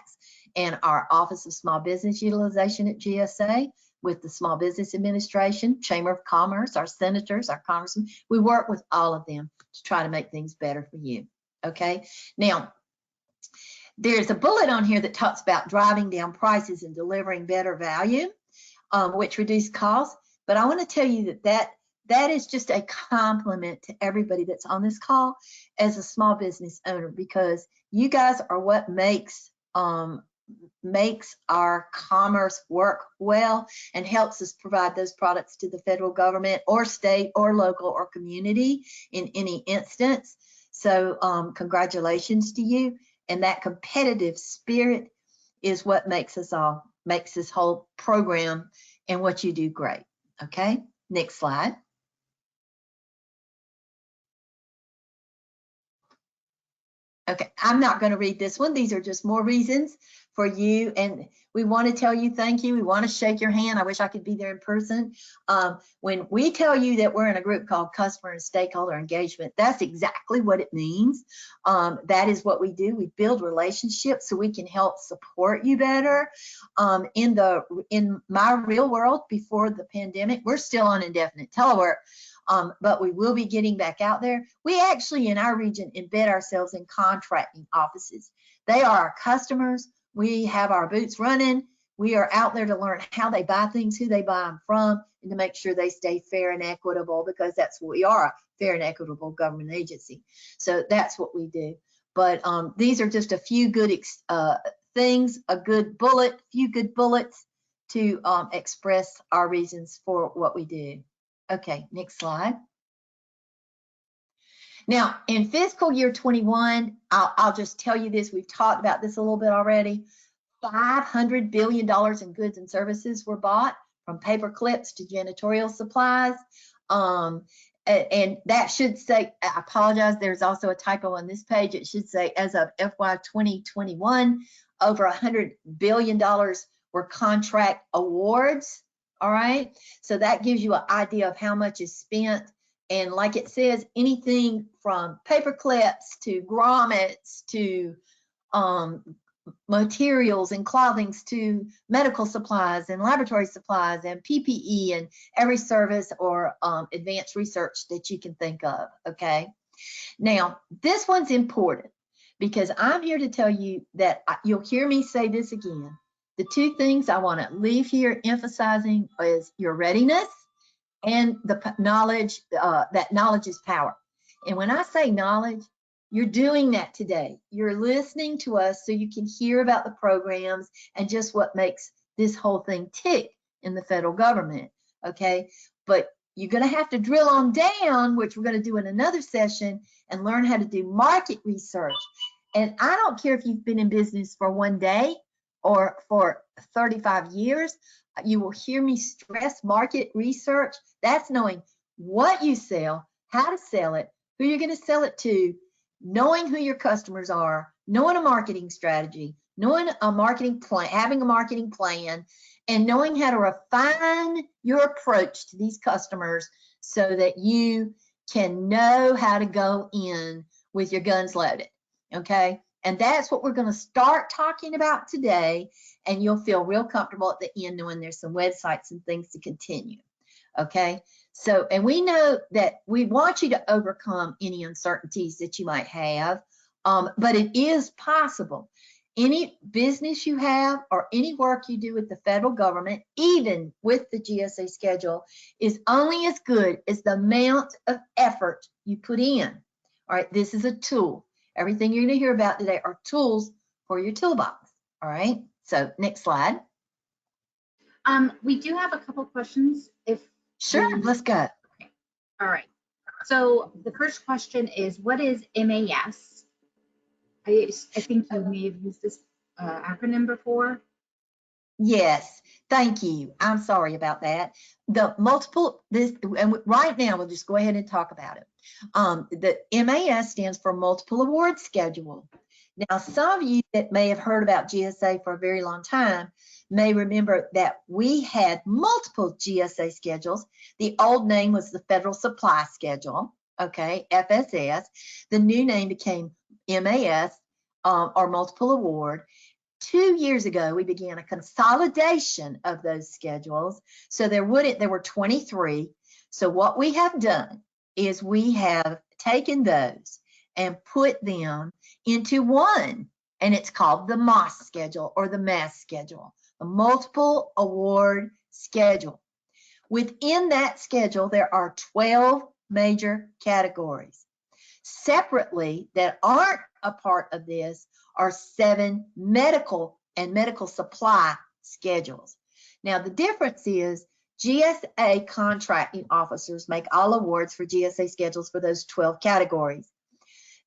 and our Office of Small Business Utilization at GSA, with the Small Business Administration, Chamber of Commerce, our senators, our congressmen. We work with all of them to try to make things better for you. Okay. Now, there's a bullet on here that talks about driving down prices and delivering better value, which reduce costs. But I want to tell you that is just a compliment to everybody that's on this call as a small business owner, because you guys are what makes our commerce work well and helps us provide those products to the federal government or state or local or community in any instance. So congratulations to you. And that competitive spirit is what makes this whole program and what you do great. Okay, next slide. Okay, I'm not going to read this one. These are just more reasons for you. And we want to tell you thank you. We want to shake your hand. I wish I could be there in person. When we tell you that we're in a group called Customer and Stakeholder Engagement, that's exactly what it means. That is what we do. We build relationships so we can help support you better. In my real world before the pandemic, we're still on indefinite telework. But we will be getting back out there. We actually, in our region, embed ourselves in contracting offices. They are our customers. We have our boots running. We are out there to learn how they buy things, who they buy them from, and to make sure they stay fair and equitable, because that's what we are, a fair and equitable government agency. So that's what we do. But these are just a few good things, few good bullets to express our reasons for what we do. Okay, next slide. Now, in fiscal year 21, I'll just tell you this, we've talked about this a little bit already. $500 billion in goods and services were bought, from paper clips to janitorial supplies. And that should say, I apologize, there's also a typo on this page. It should say, as of FY 2021, over $100 billion were contract awards All right, so that gives you an idea of how much is spent. And like it says, anything from paper clips to grommets to materials and clothings to medical supplies and laboratory supplies and PPE and every service or advanced research that you can think of, okay? Now, this one's important because I'm here to tell you that you'll hear me say this again. The two things I want to leave here emphasizing is your readiness and the knowledge, that knowledge is power. And when I say knowledge, you're doing that today. You're listening to us so you can hear about the programs and just what makes this whole thing tick in the federal government, okay? But you're going to have to drill on down, which we're going to do in another session, and learn how to do market research. And I don't care if you've been in business for one day or for 35 years, you will hear me stress market research. That's knowing what you sell, how to sell it, who you're going to sell it to, knowing who your customers are, knowing a marketing strategy, knowing a marketing plan, having a marketing plan, and knowing how to refine your approach to these customers so that you can know how to go in with your guns loaded, okay? And that's what we're going to start talking about today, and you'll feel real comfortable at the end knowing there's some websites and things to continue, okay? So, and we know that we want you to overcome any uncertainties that you might have, but it is possible. Any business you have or any work you do with the federal government, even with the GSA schedule, is only as good as the amount of effort you put in. All right, this is a tool. Everything you're going to hear about today are tools for your toolbox. All right, so next slide. We do have a couple questions. Sure, let's go. Okay. All right. So the first question is, what is MAS? I think you may have used this acronym before. Yes, thank you. I'm sorry about that. The multiple, and right now we'll just go ahead and talk about it. The MAS stands for Multiple Award Schedule. Now, some of you that may have heard about GSA for a very long time may remember that we had multiple GSA schedules. The old name was the Federal Supply Schedule, okay, FSS. The new name became MAS, or Multiple Award. 2 years ago, we began a consolidation of those schedules. So there were 23. So what we have done is we have taken those and put them into one, and it's called the MAS schedule or the MAS schedule, a multiple award schedule. Within that schedule, there are 12 major categories. Separately, that aren't a part of this, are 7 medical and medical supply schedules. Now, the difference is GSA contracting officers make all awards for GSA schedules for those 12 categories.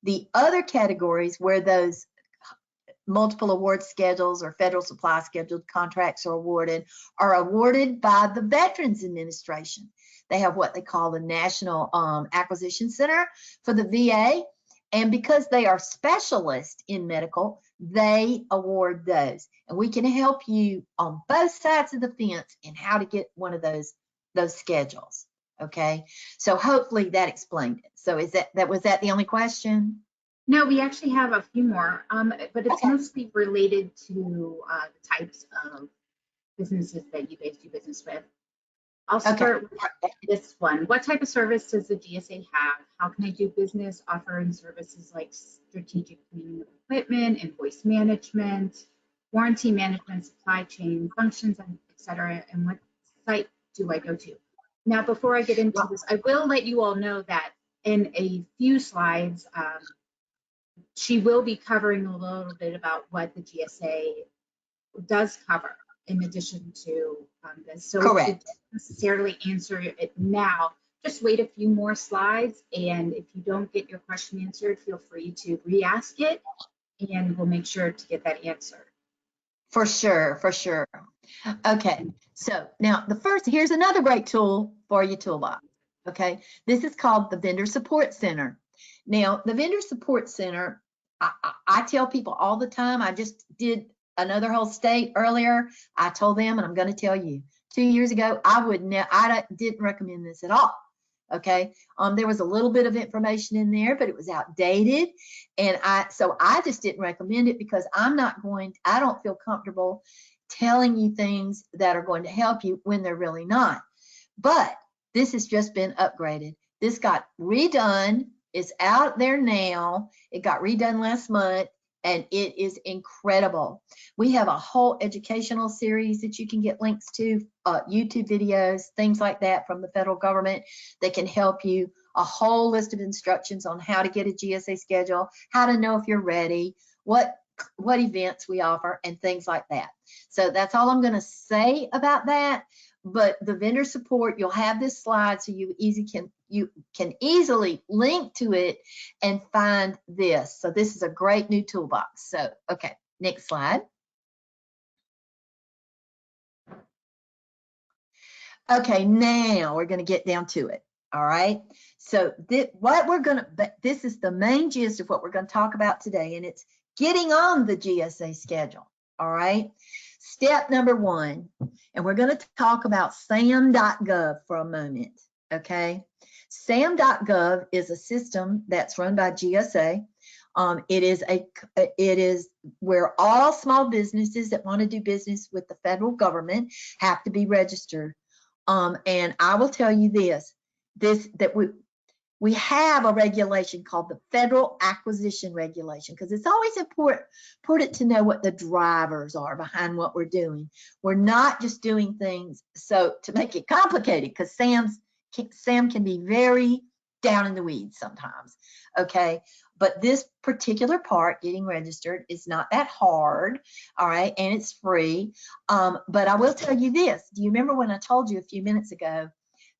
The other categories where those multiple award schedules or federal supply scheduled contracts are awarded by the Veterans Administration. They have what they call the National Acquisition Center for the VA. And because they are specialists in medical, they award those. And we can help you on both sides of the fence in how to get one of those schedules. Okay, so hopefully that explained it. So was that the only question? No, we actually have a few more, but it's mostly related to the types of businesses that you guys do business with. I'll start with this one. What type of service does the GSA have? How can I do business offering services like strategic cleaning of equipment, invoice management, warranty management, supply chain functions, et cetera? And what site do I go to? Now, before I get into this, I will let you all know that in a few slides, she will be covering a little bit about what the GSA does cover in addition to this. So correct. It doesn't necessarily answer it now. Just wait a few more slides, and if you don't get your question answered, feel free to re-ask it, and we'll make sure to get that answered. For sure, for sure. Okay, so now here's another great tool for your toolbox. Okay, this is called the Vendor Support Center. Now, the Vendor Support Center, I tell people all the time, I just did another whole state earlier. I told them, and I'm going to tell you, 2 years ago, I didn't recommend this at all. Okay, there was a little bit of information in there, but it was outdated, and so I just didn't recommend it because I don't feel comfortable telling you things that are going to help you when they're really not. But this has just been upgraded. This got redone. It's out there now. It got redone last month, and it is incredible. We have a whole educational series that you can get links to, YouTube videos, things like that from the federal government that can help you. A whole list of instructions on how to get a GSA schedule, how to know if you're ready, what events we offer, and things like that. So that's all I'm going to say about that. But the vendor support, you'll have this slide so you can easily link to it and find this. So this is a great new toolbox. So, okay, next slide. Okay, now we're going to get down to it. All right. So this is the main gist of what we're going to talk about today, and it's getting on the GSA schedule. All right. Step number 1, and we're going to talk about SAM.gov for a moment. Okay. SAM.gov is a system that's run by GSA. It is where all small businesses that want to do business with the federal government have to be registered. And I will tell you that we have a regulation called the Federal Acquisition Regulation, because it's always important to know what the drivers are behind what we're doing. We're not just doing things so to make it complicated, because SAM can be very down in the weeds sometimes. Okay, but this particular part, getting registered, is not that hard. All right, and it's free. But I will tell you this. Do you remember when I told you a few minutes ago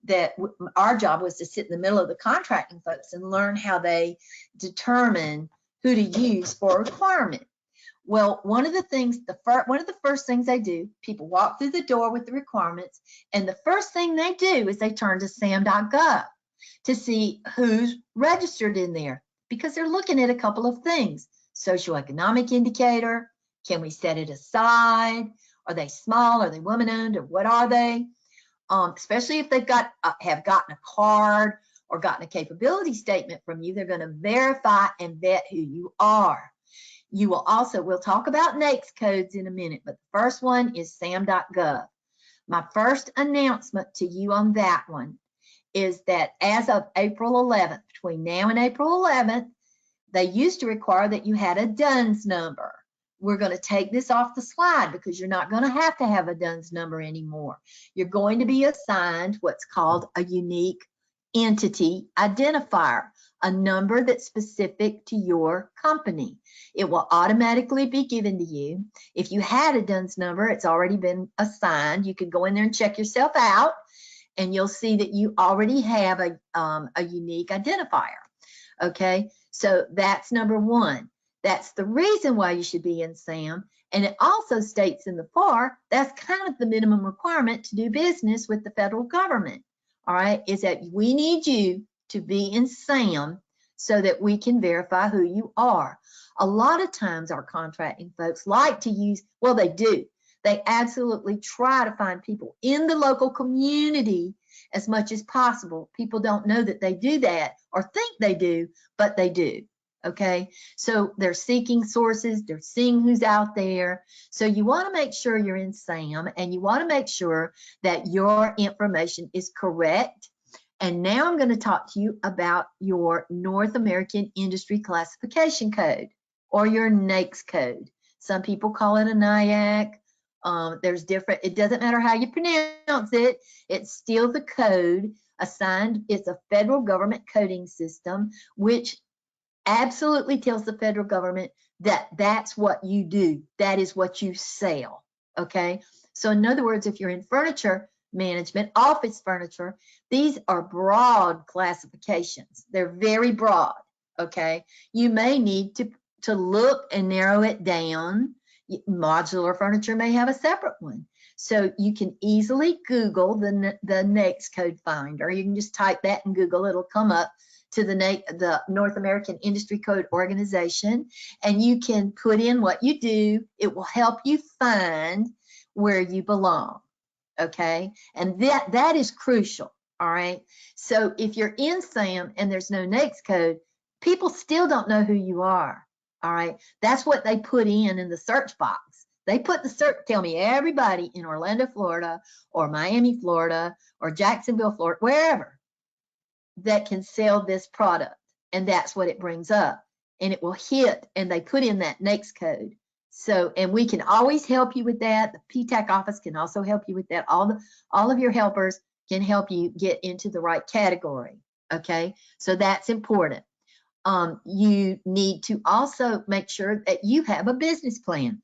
that our job was to sit in the middle of the contracting folks and learn how they determine who to use for a requirement? Well, one of the first things they do, people walk through the door with the requirements, and the first thing they do is they turn to SAM.gov to see who's registered in there, because they're looking at a couple of things. Socioeconomic indicator, can we set it aside? Are they small? Are they woman-owned? Or what are they? Especially if they've have gotten a card or gotten a capability statement from you, they're going to verify and vet who you are. You will also, we'll talk about NAICS codes in a minute, but the first one is SAM.gov. My first announcement to you on that one is that as of April 11th, between now and April 11th, they used to require that you had a DUNS number. We're going to take this off the slide because you're not going to have a DUNS number anymore. You're going to be assigned what's called a unique entity identifier, a number that's specific to your company. It will automatically be given to you. If you had a DUNS number, it's already been assigned. You can go in there and check yourself out, and you'll see that you already have a unique identifier. Okay, so that's number 1. That's the reason why you should be in SAM. And it also states in the FAR, that's kind of the minimum requirement to do business with the federal government. All right, is that we need you to be in SAM so that we can verify who you are. A lot of times our contracting folks like to use, well, they do. They absolutely try to find people in the local community as much as possible. People don't know that they do that or think they do, but they do. Okay, so they're seeking sources, they're seeing who's out there. So you want to make sure you're in SAM, and you want to make sure that your information is correct. And now I'm going to talk to you about your North American Industry Classification Code, or your NAICS code. Some people call it a NIAC. There's different, it doesn't matter how you pronounce it, it's still the code assigned. It's a federal government coding system, which absolutely tells the federal government that that's what you do. That is what you sell. Okay. So in other words, if you're in furniture management, office furniture, these are broad classifications. They're very broad. Okay. You may need to look and narrow it down. Modular furniture may have a separate one. So you can easily Google the NAICS code finder. You can just type that in Google. It'll come up to the North American Industry Code Organization, and you can put in what you do. It will help you find where you belong. okay? And that is crucial, all right? So if you're in SAM and there's no NAICS code, people still don't know who you are, all right? That's what they put in the search box. They put the search, tell me everybody in Orlando, Florida, or Miami, Florida, or Jacksonville, Florida, wherever, that can sell this product. And that's what it brings up. And it will hit, and they put in that NAICS code. So, and we can always help you with that. The PTAC office can also help you with that. All of your helpers can help you get into the right category, okay? So that's important. You need to also make sure that you have a business plan.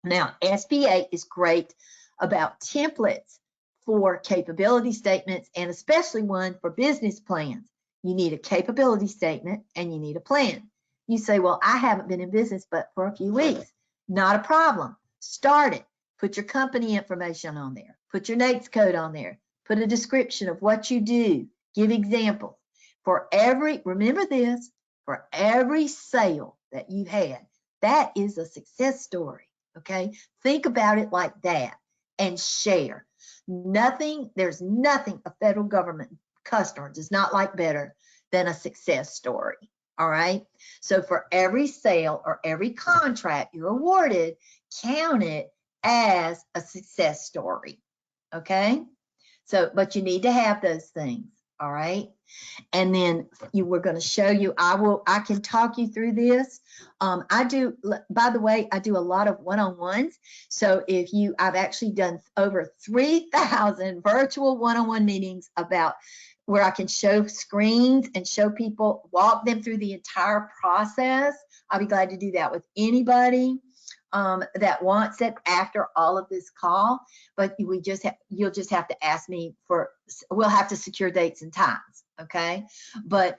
Now, SBA is great about templates for capability statements, and especially one for business plans. You need a capability statement and you need a plan. You say, well, I haven't been in business but for a few weeks. Not a problem. Start it. Put your company information on there. Put your NAICS code on there. Put a description of what you do. Give examples. Remember this, for every sale that you had, that is a success story, okay? Think about it like that and share. There's nothing a federal government customer does not like better than a success story. All right. So for every sale or every contract you're awarded, count it as a success story. Okay. So, but you need to have those things. All right. And then we're going to show you, I can talk you through this. By the way, I do a lot of one-on-ones. So I've actually done over 3,000 virtual one-on-one meetings about where I can show screens and show people, walk them through the entire process. I'll be glad to do that with anybody that wants it after all of this call. But you'll just have to ask me we'll have to secure dates and times, okay? But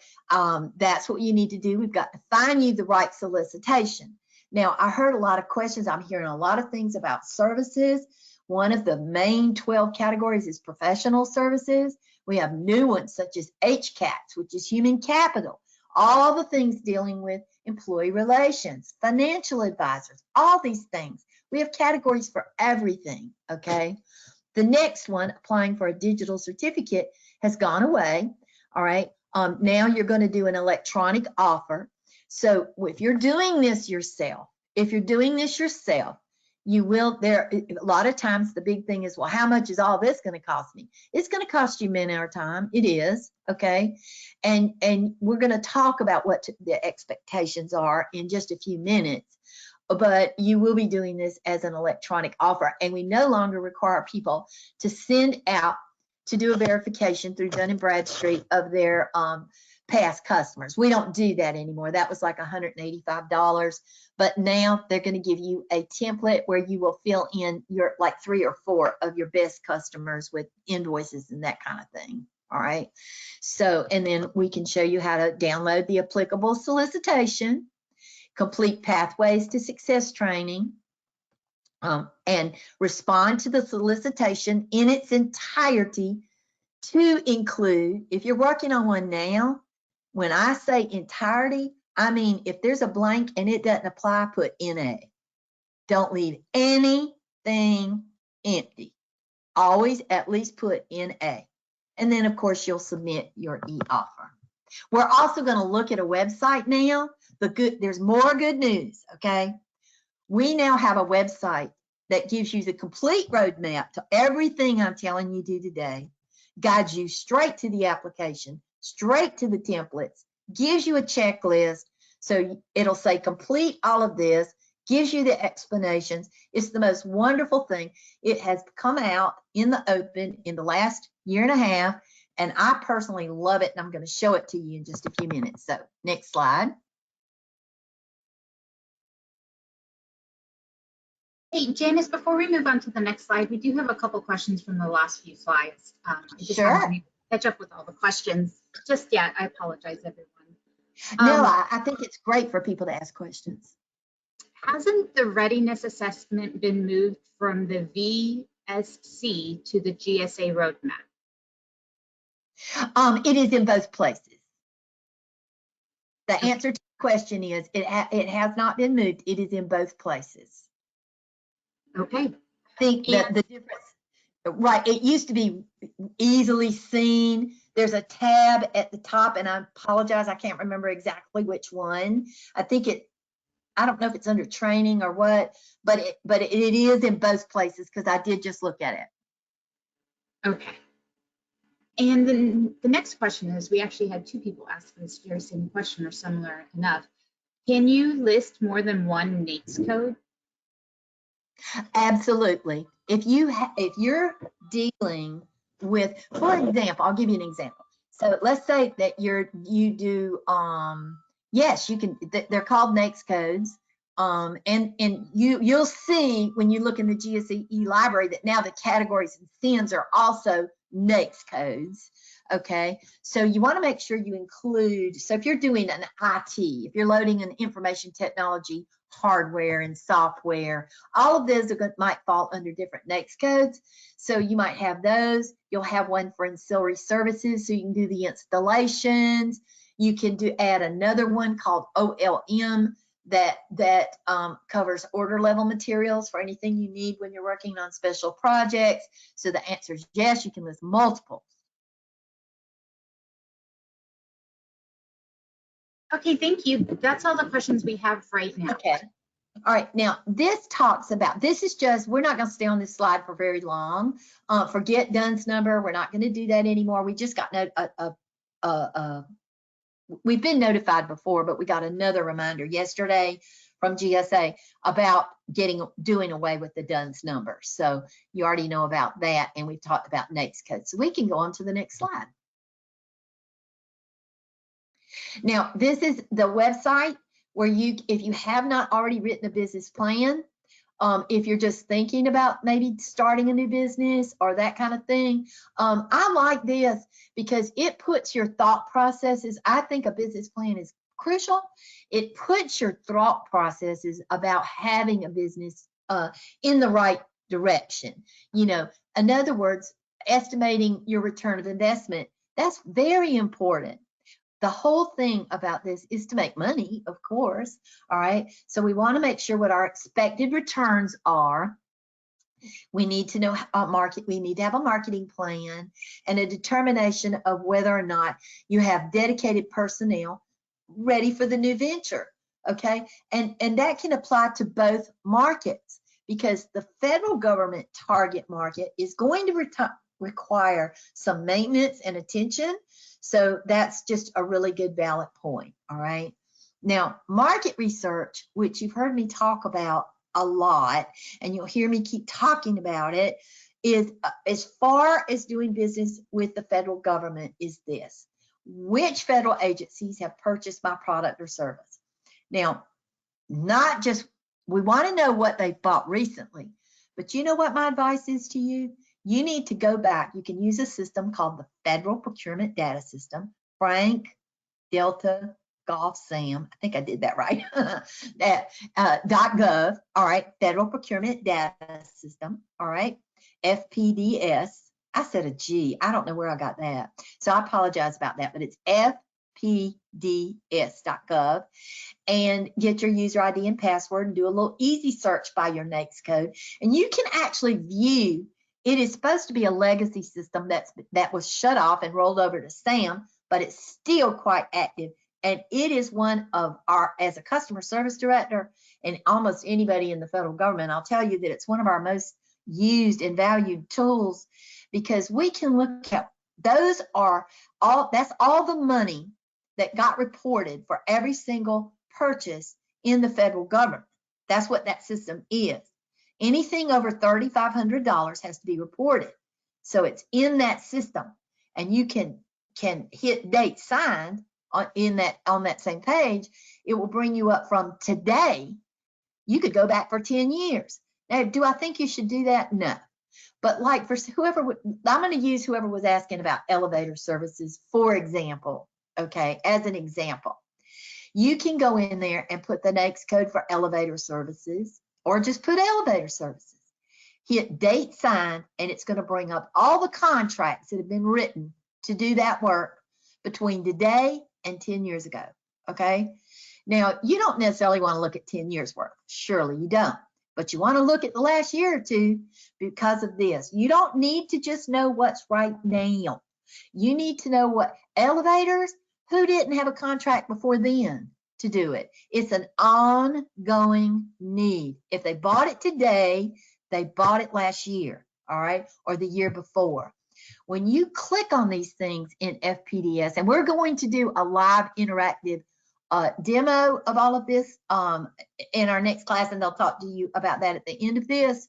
that's what you need to do. We've got to find you the right solicitation. Now, I heard a lot of questions. I'm hearing a lot of things about services. One of the main 12 categories is professional services. We have new ones such as HCATs, which is human capital, all the things dealing with employee relations, financial advisors, all these things. We have categories for everything, okay? The next one, applying for a digital certificate, has gone away, all right? Now you're going to do an electronic offer. So if you're doing this yourself, you will, a lot of times the big thing is, well, how much is all this going to cost me? It's going to cost you man-hour time. It is, okay? And we're going to talk about what the expectations are in just a few minutes, but you will be doing this as an electronic offer. And we no longer require people to send out to do a verification through Dun & Bradstreet of their past customers. We don't do that anymore. That was like $185. But now they're going to give you a template where you will fill in your like 3 or 4 of your best customers with invoices and that kind of thing. All right. So, and then we can show you how to download the applicable solicitation, complete pathways to success training, and respond to the solicitation in its entirety, to include, if you're working on one now, when I say entirety, I mean, if there's a blank and it doesn't apply, put NA. Don't leave anything empty. Always at least put NA. And then, of course, you'll submit your e-offer. We're also going to look at a website now. There's more good news, okay? We now have a website that gives you the complete roadmap to everything I'm telling you to do today, guides you straight to the application, straight to the templates, gives you a checklist. So it'll say complete all of this, gives you the explanations. It's the most wonderful thing. It has come out in the open in the last year and a half, and I personally love it, and I'm going to show it to you in just a few minutes. So next slide. Hey, Janice, before we move on to the next slide, we do have a couple questions from the last few slides. I just haven't been able to catch up with all the questions just yet. I apologize, everyone. No, I think it's great for people to ask questions. Hasn't the readiness assessment been moved from the VSC to the GSA roadmap? It is in both places. The answer to the question is it has not been moved. It is in both places. Okay. I think that the difference, Right, it used to be easily seen. There's a tab at the top, and I apologize, I can't remember exactly which one. I don't know if it's under training or what, but it is in both places because I did just look at it. Okay. And then the next question is, we actually had 2 people ask this very same question or similar enough. Can you list more than one NAICS code? Absolutely. If you're dealing with, for example, I'll give you an example. So let's say that you do yes, you can, they're called NAICS codes. And you'll see when you look in the GSE library that now the categories and SINs are also NAICS codes. Okay, so you want to make sure you include, so if you're doing an IT, if you're loading an information technology hardware and software, all of those might fall under different NAICS codes. So you might have those. You'll have one for ancillary services, so you can do the installations. You can add another one called OLM that covers order level materials for anything you need when you're working on special projects. So the answer is yes, you can list multiple. Okay, thank you. That's all the questions we have right now. Okay. All right, now this talks about, this is just, we're not going to stay on this slide for very long. Forget DUNS number. We're not going to do that anymore. We just got we've been notified before, but we got another reminder yesterday from GSA about doing away with the DUNS number. So you already know about that, and we've talked about NAICS codes. So we can go on to the next slide. Now, this is the website where if you have not already written a business plan, if you're just thinking about maybe starting a new business or that kind of thing, I like this because it puts your thought processes. I think a business plan is crucial. It puts your thought processes about having a business in the right direction. You know, in other words, estimating your return of investment, that's very important. The whole thing about this is to make money, of course. All right. So we want to make sure what our expected returns are. We need to know we need to have a marketing plan and a determination of whether or not you have dedicated personnel ready for the new venture. Okay. And that can apply to both markets, because the federal government target market is going to require some maintenance and attention. So that's just a really good valid point. All right. Now, market research, which you've heard me talk about a lot, and you'll hear me keep talking about it, is as far as doing business with the federal government is this: which federal agencies have purchased my product or service? Now, not just, we want to know what they've bought recently, but you know what my advice is to you? You need to go back. You can use a system called the Federal Procurement Data System, Frank, Delta, Golf, Sam. I think I did that right. .gov. All right. Federal Procurement Data System. All right. FPDS. I said a G. I don't know where I got that. So I apologize about that, but it's FPDS.gov. And get your user ID and password and do a little easy search by your NAICS code. And you can actually view. It is supposed to be a legacy system that was shut off and rolled over to SAM, but it's still quite active. And it is one of our, as a customer service director and almost anybody in the federal government, I'll tell you that it's one of our most used and valued tools, because we can look at, that's all the money that got reported for every single purchase in the federal government. That's what that system is. Anything over $3,500 has to be reported. So it's in that system, and you can hit date signed on that same page. It will bring you up from today. You could go back for 10 years. Now, do I think you should do that? No. But like for whoever, I'm going to use whoever was asking about elevator services, for example, okay, as an example. You can go in there and put the NAICS code for elevator services, or just put elevator services. Hit date signed, and it's going to bring up all the contracts that have been written to do that work between today and 10 years ago, okay? Now, you don't necessarily want to look at 10 years worth. Surely you don't. but you want to look at the last year or two because of this. You don't need to just know what's right now. You need to know what elevators, who didn't have a contract before then to do it. It's an ongoing need. If they bought it today, they bought it last year, all right, or the year before. When you click on these things in FPDS, and we're going to do a live interactive demo of all of this in our next class, and they'll talk to you about that at the end of this.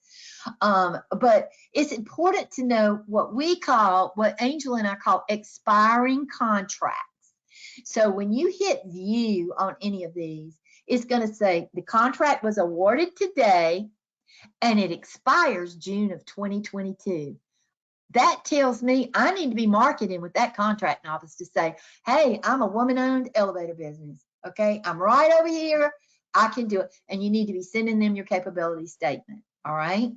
But it's important to know what Angel and I call expiring contracts. So when you hit view on any of these, it's going to say the contract was awarded today and it expires June of 2022. That tells me I need to be marketing with that contracting office to say, hey, I'm a woman-owned elevator business. Okay, I'm right over here. I can do it. And you need to be sending them your capability statement. All right.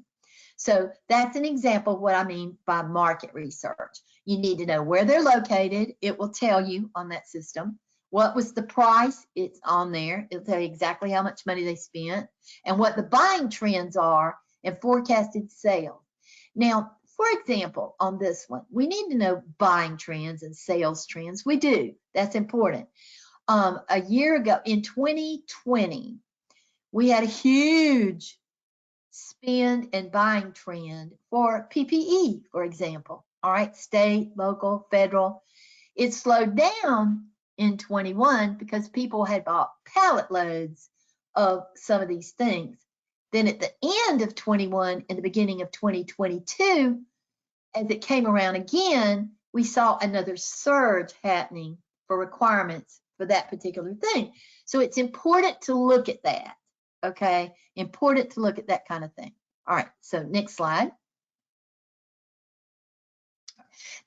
So that's an example of what I mean by market research. You need to know where they're located. It will tell you on that system. What was the price? It's on there. It'll tell you exactly how much money they spent and what the buying trends are and forecasted sales. Now, for example, on this one, we need to know buying trends and sales trends. We do. That's important. A year ago, in 2020, we had a huge spend and buying trend for PPE, for example. All right, state, local, federal. It slowed down in 21 because people had bought pallet loads of some of these things. Then at the end of 21 and the beginning of 2022, as it came around again, we saw another surge happening for requirements for that particular thing. So it's important to look at that, okay? Important to look at that kind of thing. All right, so next slide.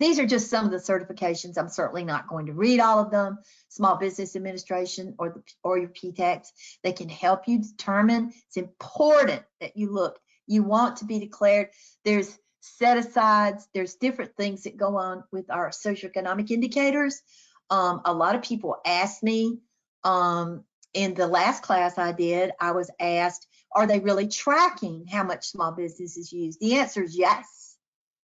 These are just some of the certifications. I'm certainly not going to read all of them. Small Business Administration or your PTACs, they can help you determine. It's important that you look. You want to be declared. There's set-asides. There's different things that go on with our socioeconomic indicators. A lot of people ask me, in the last class I did, I was asked, are they really tracking how much small businesses use? The answer is yes.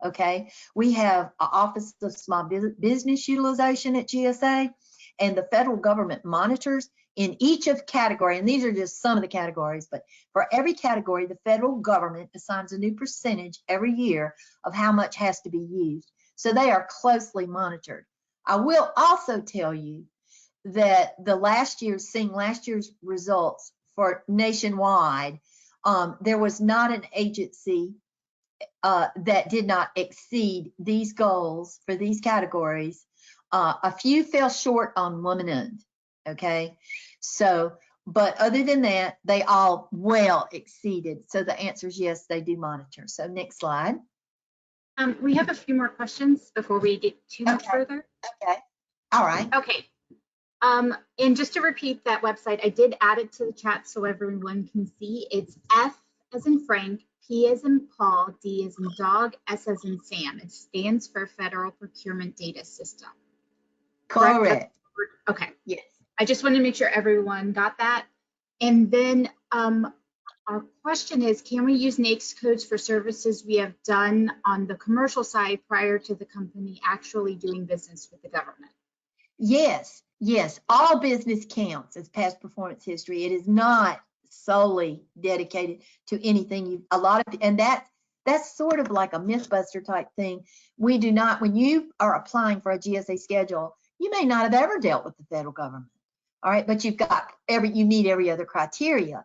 Okay, we have an Office of Small Business Utilization at GSA, and the federal government monitors in each of category, and these are just some of the categories, but for every category, the federal government assigns a new percentage every year of how much has to be used. So they are closely monitored. I will also tell you that seeing last year's results for nationwide, there was not an agency that did not exceed these goals for these categories. A few fell short on woman-owned, okay? So, but other than that, they all well exceeded. So the answer is yes, they do monitor. So next slide. We have a few more questions before we get too much further. Okay, all right. Okay. And just to repeat that website, I did add it to the chat so everyone can see. It's F as in Frank, P as in Paul, D as in dog, S as in Sam. It stands for Federal Procurement Data System. Correct. Okay. Yes. I just wanted to make sure everyone got that. And then our question is, can we use NAICS codes for services we have done on the commercial side prior to the company actually doing business with the government? Yes, yes. All business counts as past performance history. It is not solely dedicated to anything. And that's sort of like a mythbuster type thing. We do not, when you are applying for a GSA schedule, you may not have ever dealt with the federal government. All right, but you need every other criteria.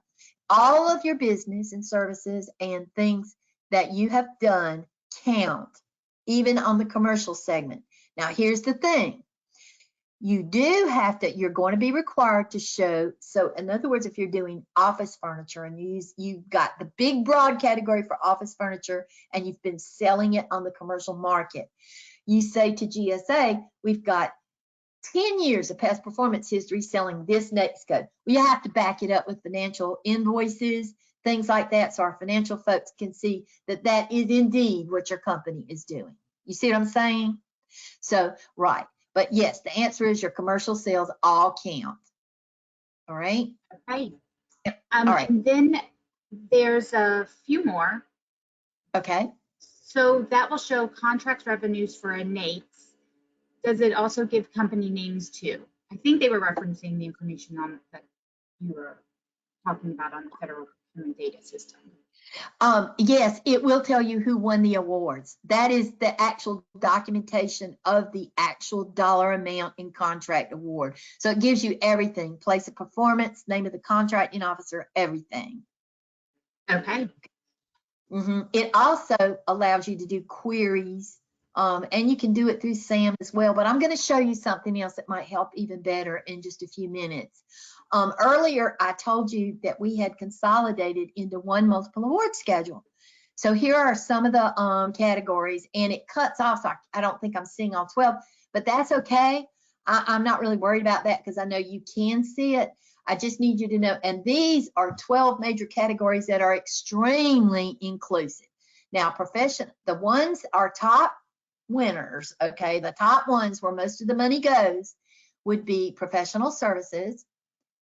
All of your business and services and things that you have done count, even on the commercial segment. Now, here's the thing. You do have to, you're going to be required to show, so in other words, if you're doing office furniture and you've got the big broad category for office furniture and you've been selling it on the commercial market, you say to GSA, we've got 10 years of past performance history selling this NAICS code. Well, you have to back it up with financial invoices, things like that, so our financial folks can see that that is indeed what your company is doing. You see what I'm saying? So, right. But yes, the answer is your commercial sales all count. All right. Okay. All right. And then There's a few more. Okay. So that will show contract revenues for a NAICS. Does it also give company names too? I think they were referencing the information on that you were talking about on the federal procurement data system. Yes, it will tell you who won the awards. That is the actual documentation of the actual dollar amount in contract award. So it gives you everything, place of performance, name of the contracting officer, everything. Okay. It also allows you to do queries, and you can do it through SAM as well. But I'm going to show you something else that might help even better in just a few minutes. Earlier, I told you that we had consolidated into one multiple award schedule. So here are some of the categories, and it cuts off. So I don't think I'm seeing all 12, but that's okay. I'm not really worried about that because I know you can see it. I just need you to know, and these are 12 major categories that are extremely inclusive. Now, the ones are top winners, okay? The top ones where most of the money goes would be professional services,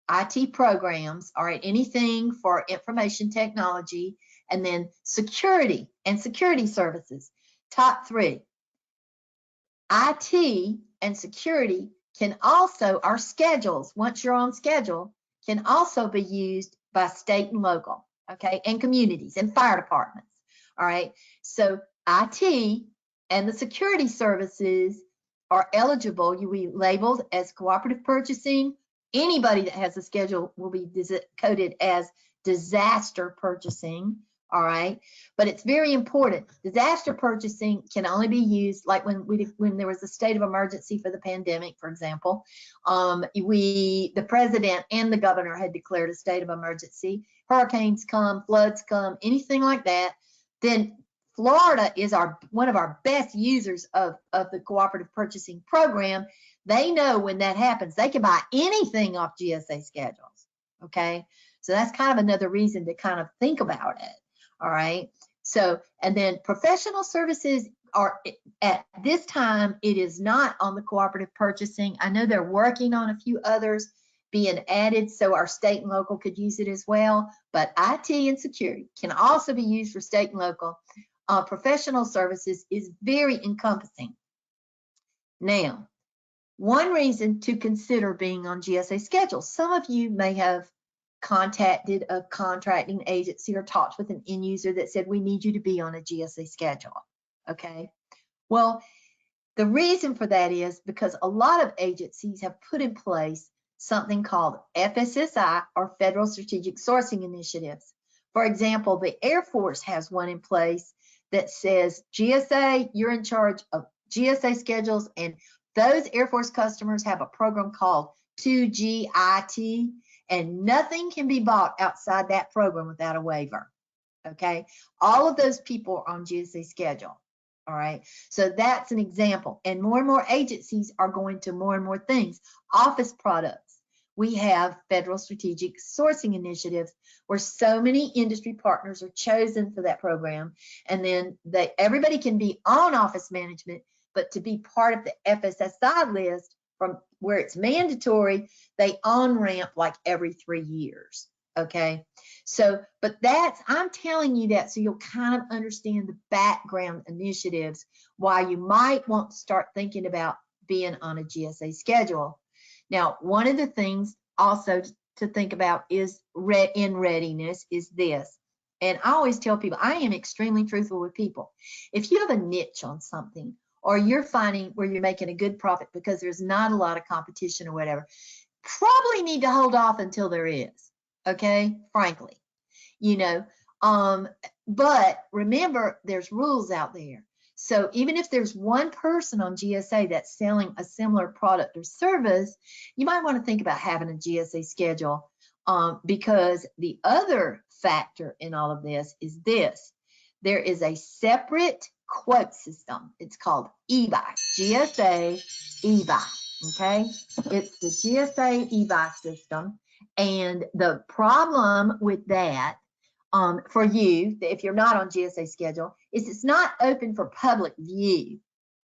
IT programs, all right, anything for information technology, and then security and security services. Top 3. IT and security can also, our schedules, once you're on schedule, can also be used by state and local, okay, and communities and fire departments, all right? So IT and the security services are eligible. You'll be labeled as cooperative purchasing. Anybody that has a schedule will be coded as disaster purchasing, all right? But it's very important. Disaster purchasing can only be used like when there was a state of emergency for the pandemic, for example. The president and the governor had declared a state of emergency. Hurricanes come, floods come, anything like that. Then Florida is one of our best users of the cooperative purchasing program. They know when that happens, they can buy anything off GSA schedules, okay? So that's kind of another reason to kind of think about it. All right. So, and then professional services are at this time, it is not on the cooperative purchasing. I know they're working on a few others being added so our state and local could use it as well. But IT and security can also be used for state and local. Professional services is very encompassing. Now, one reason to consider being on GSA schedule, some of you may have contacted a contracting agency or talked with an end user that said, we need you to be on a GSA schedule, okay? Well, the reason for that is because a lot of agencies have put in place something called FSSI or Federal Strategic Sourcing Initiatives. For example, the Air Force has one in place that says, GSA, you're in charge of GSA schedules, and those Air Force customers have a program called 2GIT, and nothing can be bought outside that program without a waiver, okay? All of those people are on GSA schedule, all right? So that's an example, and more agencies are going to more and more things. Office products, we have federal strategic sourcing initiatives where so many industry partners are chosen for that program, and then everybody can be on office management, but to be part of the FSSI list, from where it's mandatory, they on-ramp like every 3 years, okay? So, but I'm telling you that so you'll kind of understand the background initiatives, why you might want to start thinking about being on a GSA schedule. Now, one of the things also to think about is in readiness is this, and I always tell people, I am extremely truthful with people. If you have a niche on something, or you're finding where you're making a good profit because there's not a lot of competition or whatever, probably need to hold off until there is, okay, frankly, you know. But remember, there's rules out there. So even if there's one person on GSA that's selling a similar product or service, you might want to think about having a GSA schedule, because the other factor in all of this is this. There is a separate quote system. It's called eBuy, GSA eBuy, okay? It's the GSA eBuy system. And the problem with that, for you, if you're not on GSA schedule, is it's not open for public view,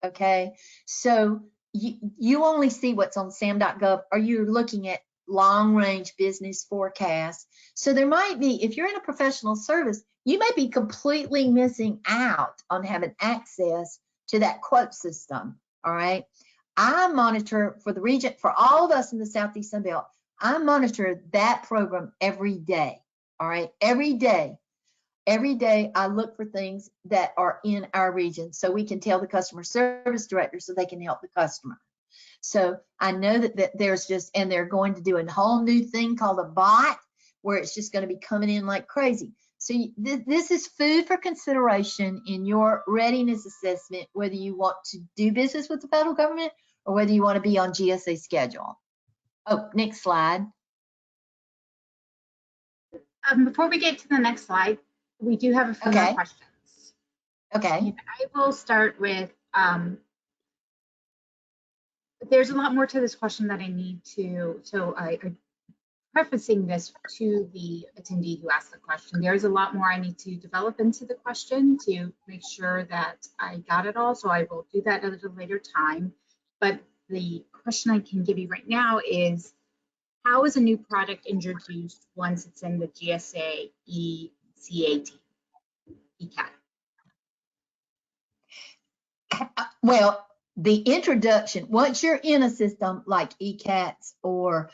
okay? So you only see what's on SAM.gov, or you're looking at long-range business forecasts. So there might be, if you're in a professional service, you may be completely missing out on having access to that quote system, all right? I monitor for the region, for all of us in the Southeast Sun Belt, I monitor that program every day, all right? Every day I look for things that are in our region so we can tell the customer service director so they can help the customer. So I know that there's just, and they're going to do a whole new thing called a bot where it's just going to be coming in like crazy. So this is food for consideration in your readiness assessment, whether you want to do business with the federal government or whether you want to be on GSA schedule. Oh, next slide. Before we get to the next slide, we do have a few more questions. Okay. And I will start with, there's a lot more to this question that I need to, so I'm prefacing this to the attendee who asked the question. There's a lot more I need to develop into the question to make sure that I got it all, so I will do that at a later time. But the question I can give you right now is, how is a new product introduced once it's in the GSA ECAT? Well, the introduction, once you're in a system like ECATS or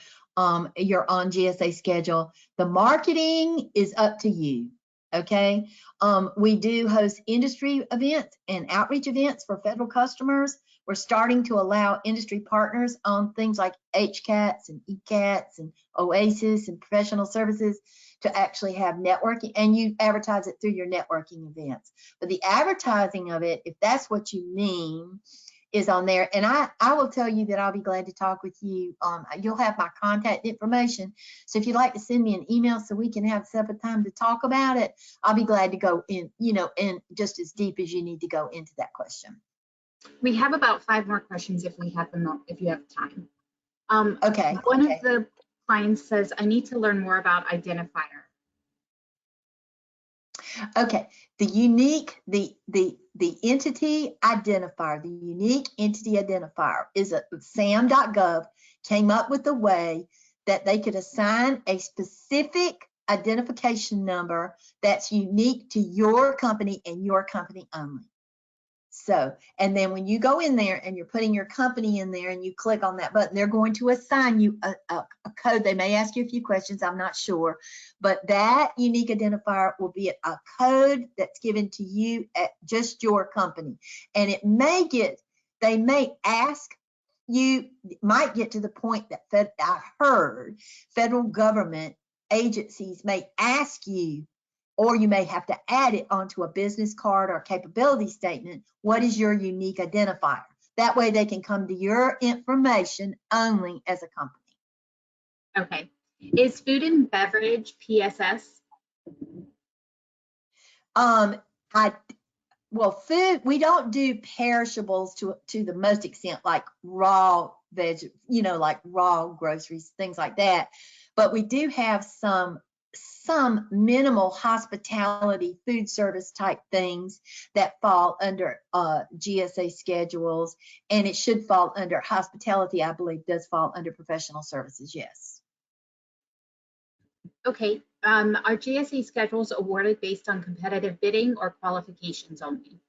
you're on GSA schedule, the marketing is up to you, okay? We do host industry events and outreach events for federal customers. We're starting to allow industry partners on things like HCATS and ECATS and OASIS and professional services to actually have networking, and you advertise it through your networking events. But the advertising of it, if that's what you mean, is on there. And I will tell you that I'll be glad to talk with you. You'll have my contact information. So if you'd like to send me an email so we can have separate time to talk about it, I'll be glad to go in, in just as deep as you need to go into that question. We have about 5 more questions if we have them, if you have time. Okay. One of the clients says, I need to learn more about identifier. Okay, the entity identifier, the unique entity identifier is a SAM.gov came up with a way that they could assign a specific identification number that's unique to your company and your company only. So, and then when you go in there and you're putting your company in there and you click on that button, they're going to assign you a code. They may ask you a few questions, I'm not sure, but that unique identifier will be a code that's given to you at just your company. And it may they may ask you, might get to the point that I heard federal government agencies may ask you, or you may have to add it onto a business card or capability statement. What is your unique identifier? That way they can come to your information only as a company. Okay. Is food and beverage PSS? Well, food, we don't do perishables to the most extent, like raw veg, like raw groceries, things like that. But we do have some minimal hospitality food service type things that fall under GSA schedules, and it should fall under hospitality, I believe does fall under professional services, yes. Okay, are GSA schedules awarded based on competitive bidding or qualifications only?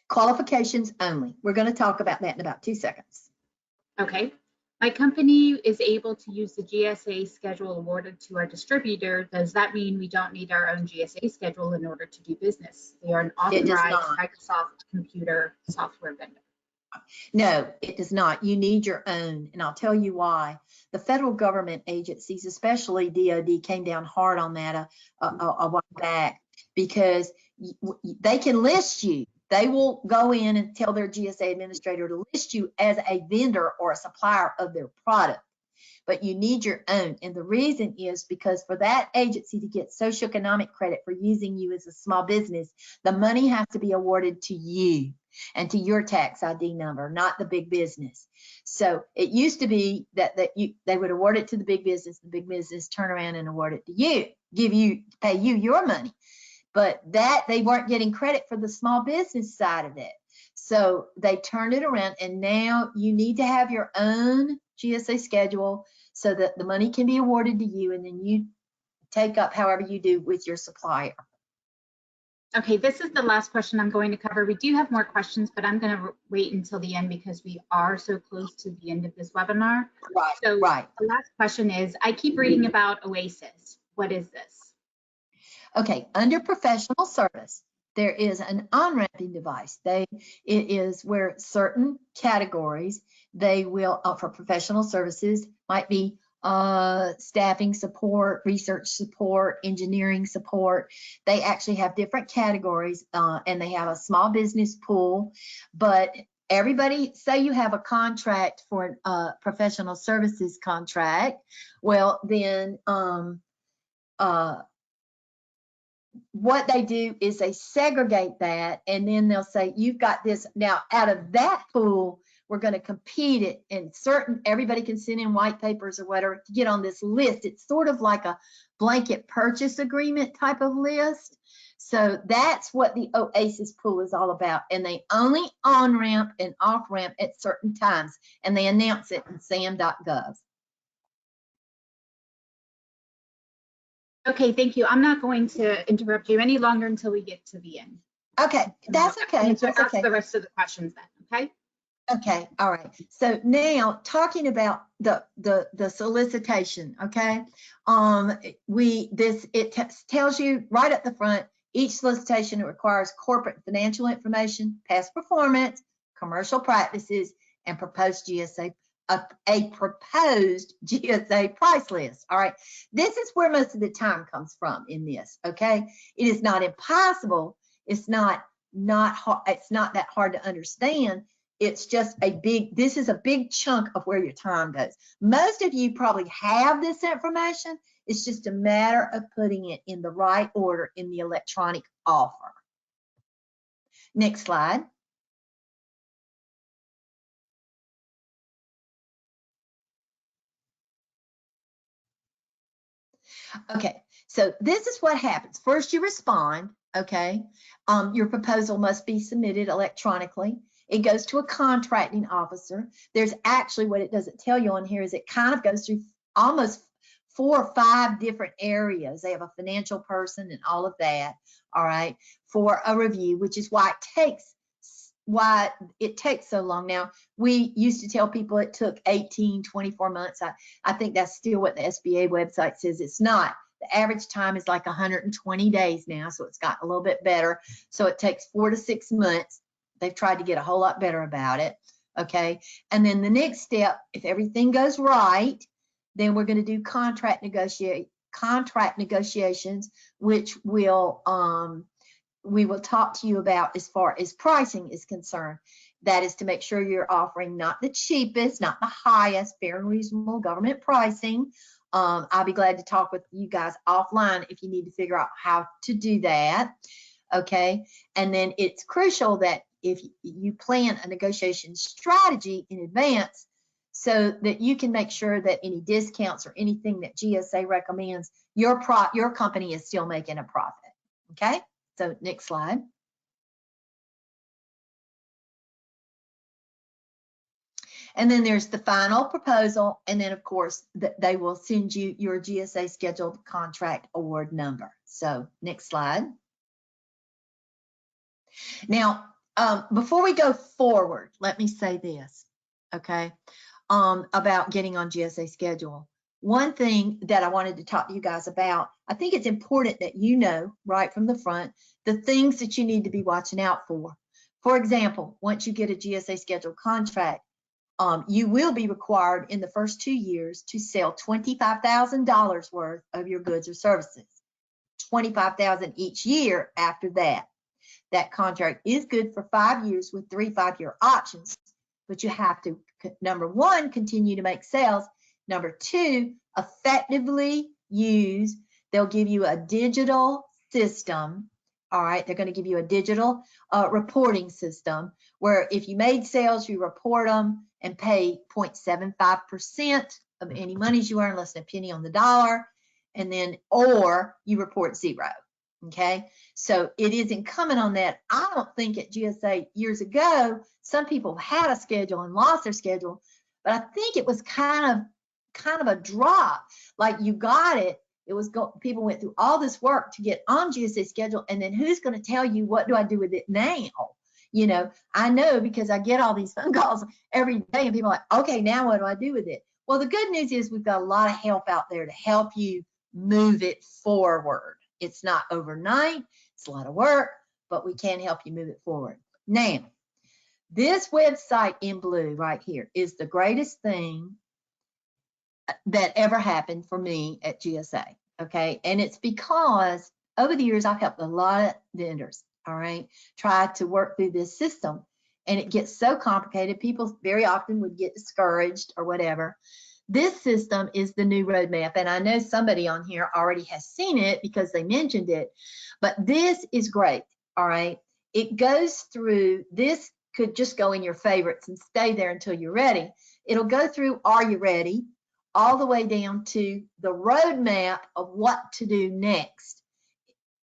Qualifications only. We're going to talk about that in about 2 seconds. Okay. My company is able to use the GSA schedule awarded to our distributor. Does that mean we don't need our own GSA schedule in order to do business? They are an authorized Microsoft computer software vendor. No, it does not. You need your own, and I'll tell you why. The federal government agencies, especially DoD, came down hard on that a while back because they can list you. They will go in and tell their GSA administrator to list you as a vendor or a supplier of their product, but you need your own. And the reason is because for that agency to get socioeconomic credit for using you as a small business, the money has to be awarded to you and to your tax ID number, not the big business. So it used to be that they would award it to the big business turn around and award it to you, pay you your money. But that they weren't getting credit for the small business side of it. So they turned it around, and now you need to have your own GSA schedule so that the money can be awarded to you, and then you take up however you do with your supplier. Okay, this is the last question I'm going to cover. We do have more questions, but I'm going to wait until the end because we are so close to the end of this webinar. Right. So Right. the last question is, I keep reading about OASIS. What is this? Okay, under professional service, there is an on-ramping device. It is where certain categories, they will, for professional services, might be staffing support, research support, engineering support. They actually have different categories, and they have a small business pool. But everybody, say you have a contract for a professional services contract, well, then what they do is they segregate that, and then they'll say, you've got this. Now, out of that pool, we're going to compete it, and everybody can send in white papers or whatever to get on this list. It's sort of like a blanket purchase agreement type of list. So that's what the OASIS pool is all about. And they only on-ramp and off-ramp at certain times, and they announce it in SAM.gov. Okay, thank you. I'm not going to interrupt you any longer until we get to the end. Okay, that's okay. So That's ask okay. the rest of the questions then, okay? Okay, all right. So now talking about the solicitation, okay? It tells you right at the front, each solicitation requires corporate financial information, past performance, commercial practices, and proposed GSA, a proposed GSA price list. All right, this is where most of the time comes from in this. Okay, it is not impossible. It's not hard. It's not that hard to understand. It's just this is a big chunk of where your time goes. Most of you probably have this information. It's just a matter of putting it in the right order in the electronic offer. Next slide. Okay, so this is what happens. First, you respond, okay? Your proposal must be submitted electronically. It goes to a contracting officer. There's actually, what it doesn't tell you on here is it kind of goes through almost 4 or 5 different areas. They have a financial person and all of that, all right, for a review, which is why it takes so long. Now, we used to tell people it took 18, 24 months. I think that's still what the SBA website says. It's not. The average time is like 120 days now, so it's gotten a little bit better. So it takes 4 to 6 months. They've tried to get a whole lot better about it, okay? And then the next step, if everything goes right, then we're going to do contract negotiations, which will we will talk to you about as far as pricing is concerned. That is to make sure you're offering not the cheapest, not the highest, fair and reasonable government pricing. I'll be glad to talk with you guys offline if you need to figure out how to do that, okay? And then it's crucial that if you plan a negotiation strategy in advance so that you can make sure that any discounts or anything that GSA recommends, your company is still making a profit, okay? So next slide. And then there's the final proposal. And then of course they will send you your GSA scheduled contract award number. So next slide. Now, before we go forward, let me say this, okay, about getting on GSA schedule. One thing that I wanted to talk to you guys about, I think it's important that you know right from the front the things that you need to be watching out for. For example, once you get a GSA scheduled contract, you will be required in the first 2 years to sell $25,000 worth of your goods or services. $25,000 each year after that. That contract is good for 5 years with 3 5-year options, but you have to, number 1, continue to make sales. Number 2, effectively use, they'll give you a digital system. All right, they're going to give you a digital reporting system where if you made sales, you report them and pay 0.75% of any monies you earn, less than a penny on the dollar, and then, or you report 0. Okay, so it is incumbent on that. I don't think at GSA years ago, some people had a schedule and lost their schedule, but I think it was kind kind of a drop, like you got it. It was people went through all this work to get on GSA schedule, and then who's going to tell you what do I do with it now? You know, I know because I get all these phone calls every day, and people are like, okay, now what do I do with it? Well, the good news is we've got a lot of help out there to help you move it forward. It's not overnight, it's a lot of work, but we can help you move it forward. Now, this website in blue right here is the greatest thing that ever happened for me at GSA, okay? And it's because over the years, I've helped a lot of vendors, all right, try to work through this system. And it gets so complicated, people very often would get discouraged or whatever. This system is the new roadmap, and I know somebody on here already has seen it because they mentioned it, but this is great, all right? It goes through, this could just go in your favorites and stay there until you're ready. It'll go through, are you ready? All the way down to the roadmap of what to do next.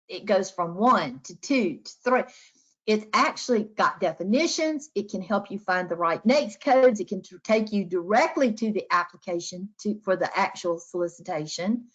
It goes from 1 to 2 to 3. It's actually got definitions. It can help you find the right NAICS codes. It can take you directly to the application for the actual solicitation.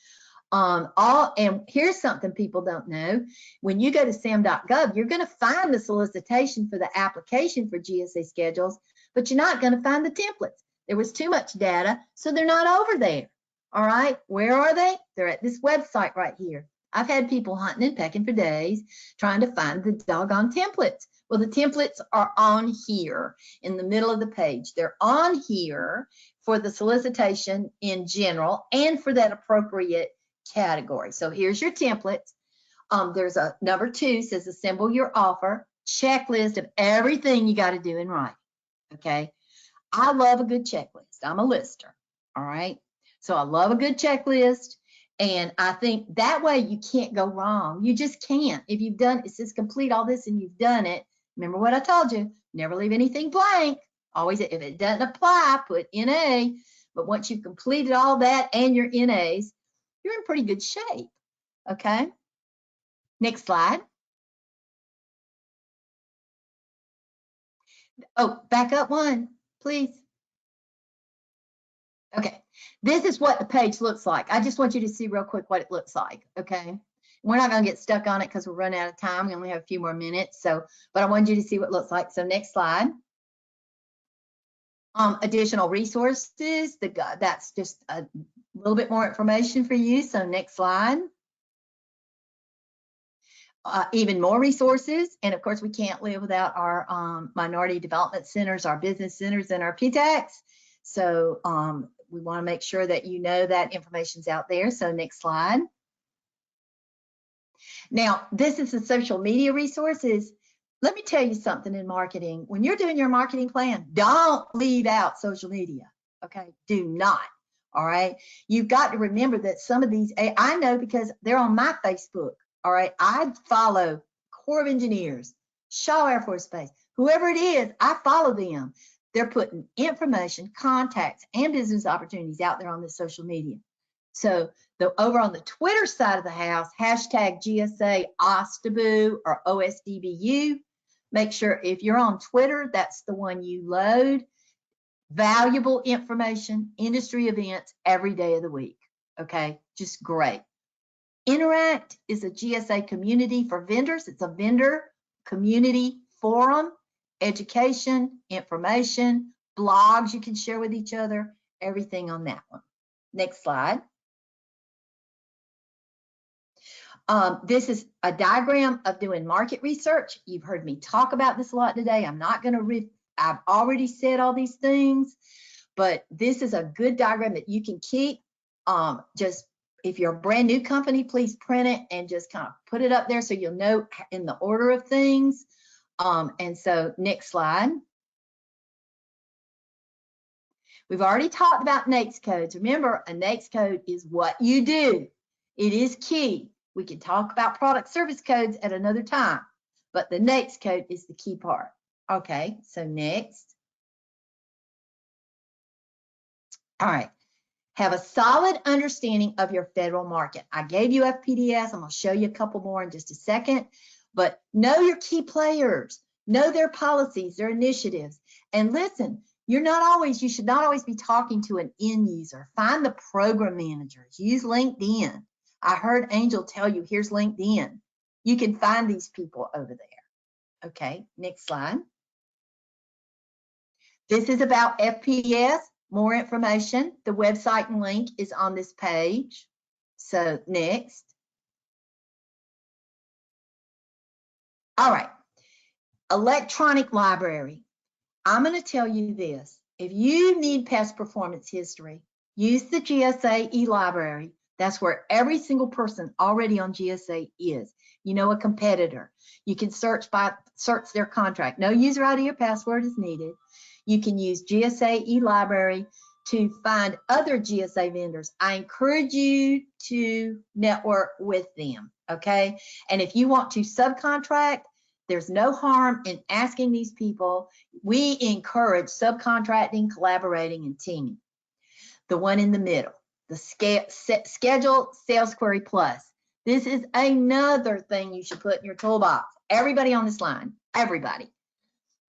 And here's something people don't know. When you go to SAM.gov, you're going to find the solicitation for the application for GSA schedules, but you're not going to find the templates. There was too much data, so they're not over there. All right, where are they? They're at this website right here. I've had people hunting and pecking for days trying to find the doggone templates. Well, the templates are on here in the middle of the page. They're on here for the solicitation in general and for that appropriate category. So here's your templates. There's a number 2 says assemble your offer, checklist of everything you got to do and write. Okay. I love a good checklist. I'm a lister. All right. So I love a good checklist. And I think that way you can't go wrong. You just can't. If you've done, it says complete all this and you've done it. Remember what I told you, never leave anything blank. Always, if it doesn't apply, put NA. But once you've completed all that and your NAs, you're in pretty good shape. Okay. Next slide. Oh, back up one, please. Okay, this is what the page looks like. I just want you to see real quick what it looks like, okay? We're not gonna get stuck on it because we're running out of time. We only have a few more minutes, so, but I wanted you to see what it looks like. So next slide. Additional resources, that's just a little bit more information for you. So next slide. Even more resources, and of course we can't live without our minority development centers, our business centers, and our PTACs. So we want to make sure that you know that information's out there. So next slide. Now, this is the social media resources. Let me tell you something in marketing. When you're doing your marketing plan, don't leave out social media, okay? Do not, all right? You've got to remember that some of these, I know because they're on my Facebook, all right? I follow Corps of Engineers, Shaw Air Force Base, whoever it is, I follow them. They're putting information, contacts, and business opportunities out there on the social media. So over on the Twitter side of the house, hashtag GSA OSTBU or OSDBU. Make sure if you're on Twitter, that's the one you load. Valuable information, industry events every day of the week. Okay, just great. Interact is a GSA community for vendors. It's a vendor community forum. Education, information, blogs you can share with each other, everything on that one. Next slide. This is a diagram of doing market research. You've heard me talk about this a lot today. I'm not going to I've already said all these things, but this is a good diagram that you can keep. Just if you're a brand new company, please print it and just kind of put it up there so you'll know in the order of things. And so next slide. We've already talked about NAICS codes. Remember, a NAICS code is what you do. It is key. We can talk about product service codes at another time, but the NAICS code is the key part. Okay, so next. All right. Have a solid understanding of your federal market. I gave you FPDS. I'm going to show you a couple more in just a second. But know your key players, know their policies, their initiatives. And listen, you should not always be talking to an end user. Find the program managers, use LinkedIn. I heard Angel tell you, here's LinkedIn. You can find these people over there. Okay, next slide. This is about FPDS, more information. The website and link is on this page. So next. All right, electronic library. I'm going to tell you this. If you need past performance history, use the GSA e-library. That's where every single person already on GSA is. You know, a competitor. You can search their contract. No user ID or password is needed. You can use GSA e-library to find other GSA vendors. I encourage you to network with them, okay? And if you want to subcontract, there's no harm in asking these people. We encourage subcontracting, collaborating, and teaming. The one in the middle, the Schedule Sales Query Plus. This is another thing you should put in your toolbox. Everybody on this line, everybody.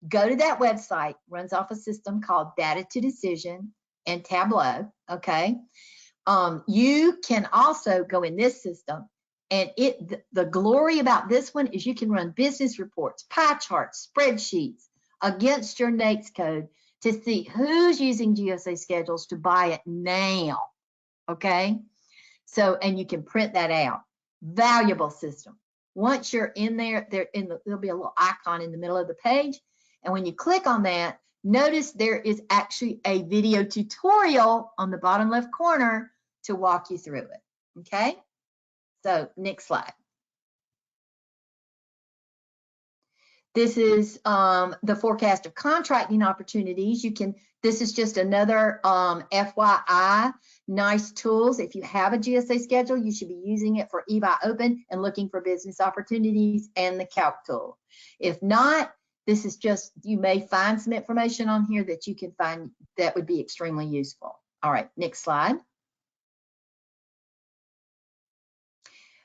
Go to that website, runs off a system called Data to Decision and Tableau, okay? You can also go in this system, and the glory about this one is you can run business reports, pie charts, spreadsheets against your NAICS code to see who's using GSA schedules to buy it now, okay? So, and you can print that out. Valuable system. Once you're in there, there'll be a little icon in the middle of the page, and when you click on that, notice there is actually a video tutorial on the bottom left corner to walk you through it, okay? So next slide. This is the forecast of contracting opportunities. This is just another FYI, nice tools. If you have a GSA schedule, you should be using it for eBuy Open and looking for business opportunities and the calc tool. If not, this is just, you may find some information on here that you can find that would be extremely useful. All right, next slide.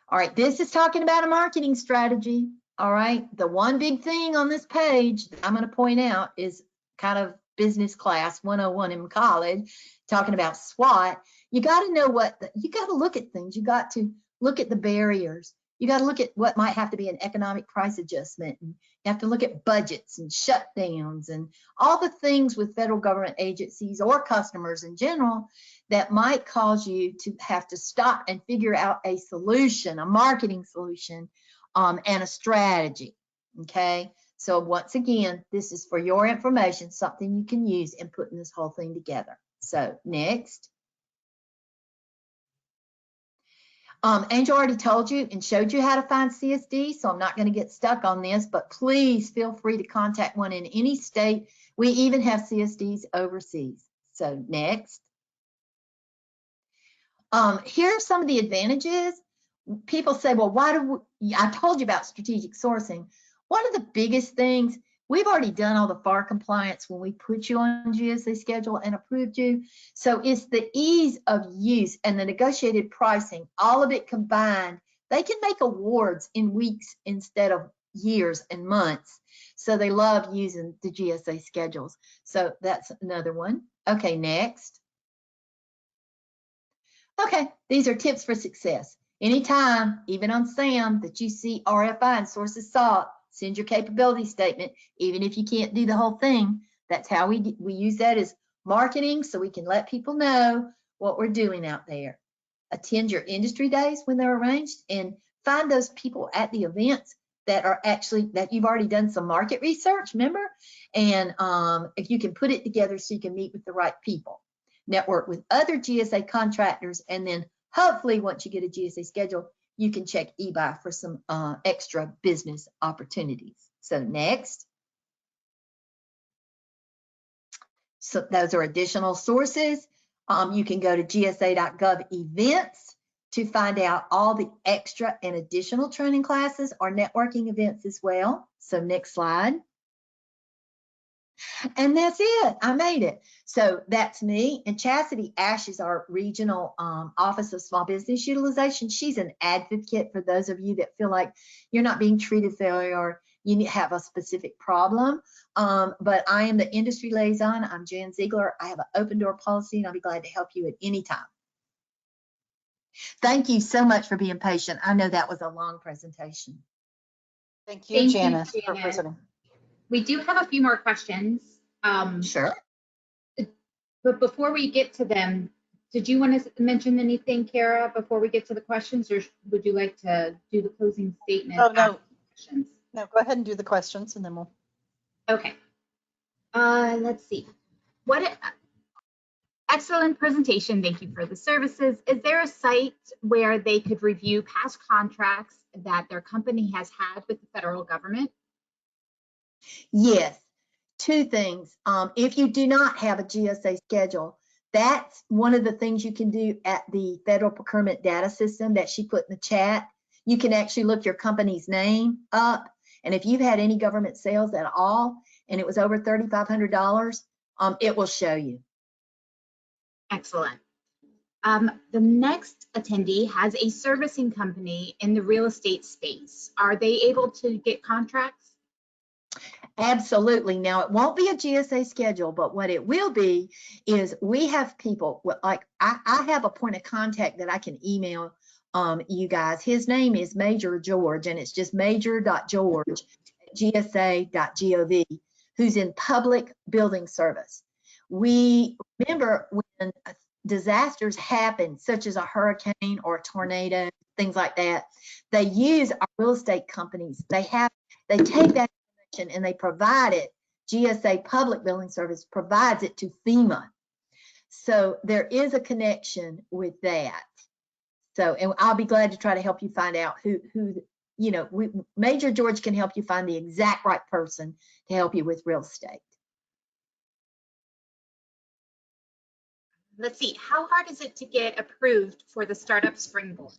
All right, this is talking about a marketing strategy. All right, the one big thing on this page that I'm going to point out is kind of business class 101 in college, talking about SWOT. You got to know you got to look at things. You got to look at the barriers. You got to look at what might have to be an economic price adjustment. And you have to look at budgets and shutdowns and all the things with federal government agencies or customers in general that might cause you to have to stop and figure out a solution, a marketing solution, and a strategy, okay? So once again, this is for your information, something you can use in putting this whole thing together. So next. Angel already told you and showed you how to find CSD, so I'm not going to get stuck on this, but please feel free to contact one in any state. We even have CSDs overseas. So next. Here are some of the advantages. People say, well, I told you about strategic sourcing. One of the biggest things, we've already done all the FAR compliance when we put you on GSA schedule and approved you. So it's the ease of use and the negotiated pricing, all of it combined. They can make awards in weeks instead of years and months. So they love using the GSA schedules. So that's another one. Okay, next. Okay, these are tips for success. Anytime, even on SAM, that you see RFI and sources sought, send your capability statement, even if you can't do the whole thing. That's how we use that as marketing, so we can let people know what we're doing out there. Attend your industry days when they're arranged and find those people at the events that are actually, that you've already done some market research, remember? And if you can put it together so you can meet with the right people. Network with other GSA contractors, and then hopefully once you get a GSA schedule, you can check eBuy for some extra business opportunities. So next. So those are additional sources. You can go to GSA.gov events to find out all the extra and additional training classes or networking events as well. So next slide. And that's it. I made it. So that's me. And Chastity Ash is our regional Office of Small Business Utilization. She's an advocate for those of you that feel like you're not being treated fairly or you have a specific problem. But I am the industry liaison. I'm Jan Zeigler. I have an open door policy and I'll be glad to help you at any time. Thank you so much for being patient. I know that was a long presentation. Thank you, Janice, for Janice. presenting. We do have a few more questions. Sure. But before we get to them, did you want to mention anything, Kara, before we get to the questions, or would you like to do the closing statement? Oh, no. after the questions? No, go ahead and do the questions and then we'll. Okay. Let's see. Excellent presentation. Thank you for the services. Is there a site where they could review past contracts that their company has had with the federal government? Yes. Two things. If you do not have a GSA schedule, that's one of the things you can do at the federal procurement data system that she put in the chat. You can actually look your company's name up. And if you've had any government sales at all, and it was over $3,500, it will show you. Excellent. The next attendee has a servicing company in the real estate space. Are they able to get contracts? Absolutely. Now, it won't be a GSA schedule, but what it will be is we have people, like I have a point of contact that I can email you guys. His name is Major George, and it's just major.george@gsa.gov, who's in public building service. We remember when disasters happen, such as a hurricane or a tornado, things like that, they use our real estate companies. They take that and they provide it. GSA Public Building Service provides it to FEMA. So there is a connection with that. So, and I'll be glad to try to help you find out who you know, Major George can help you find the exact right person to help you with real estate. Let's see, how hard is it to get approved for the Startup Springboard?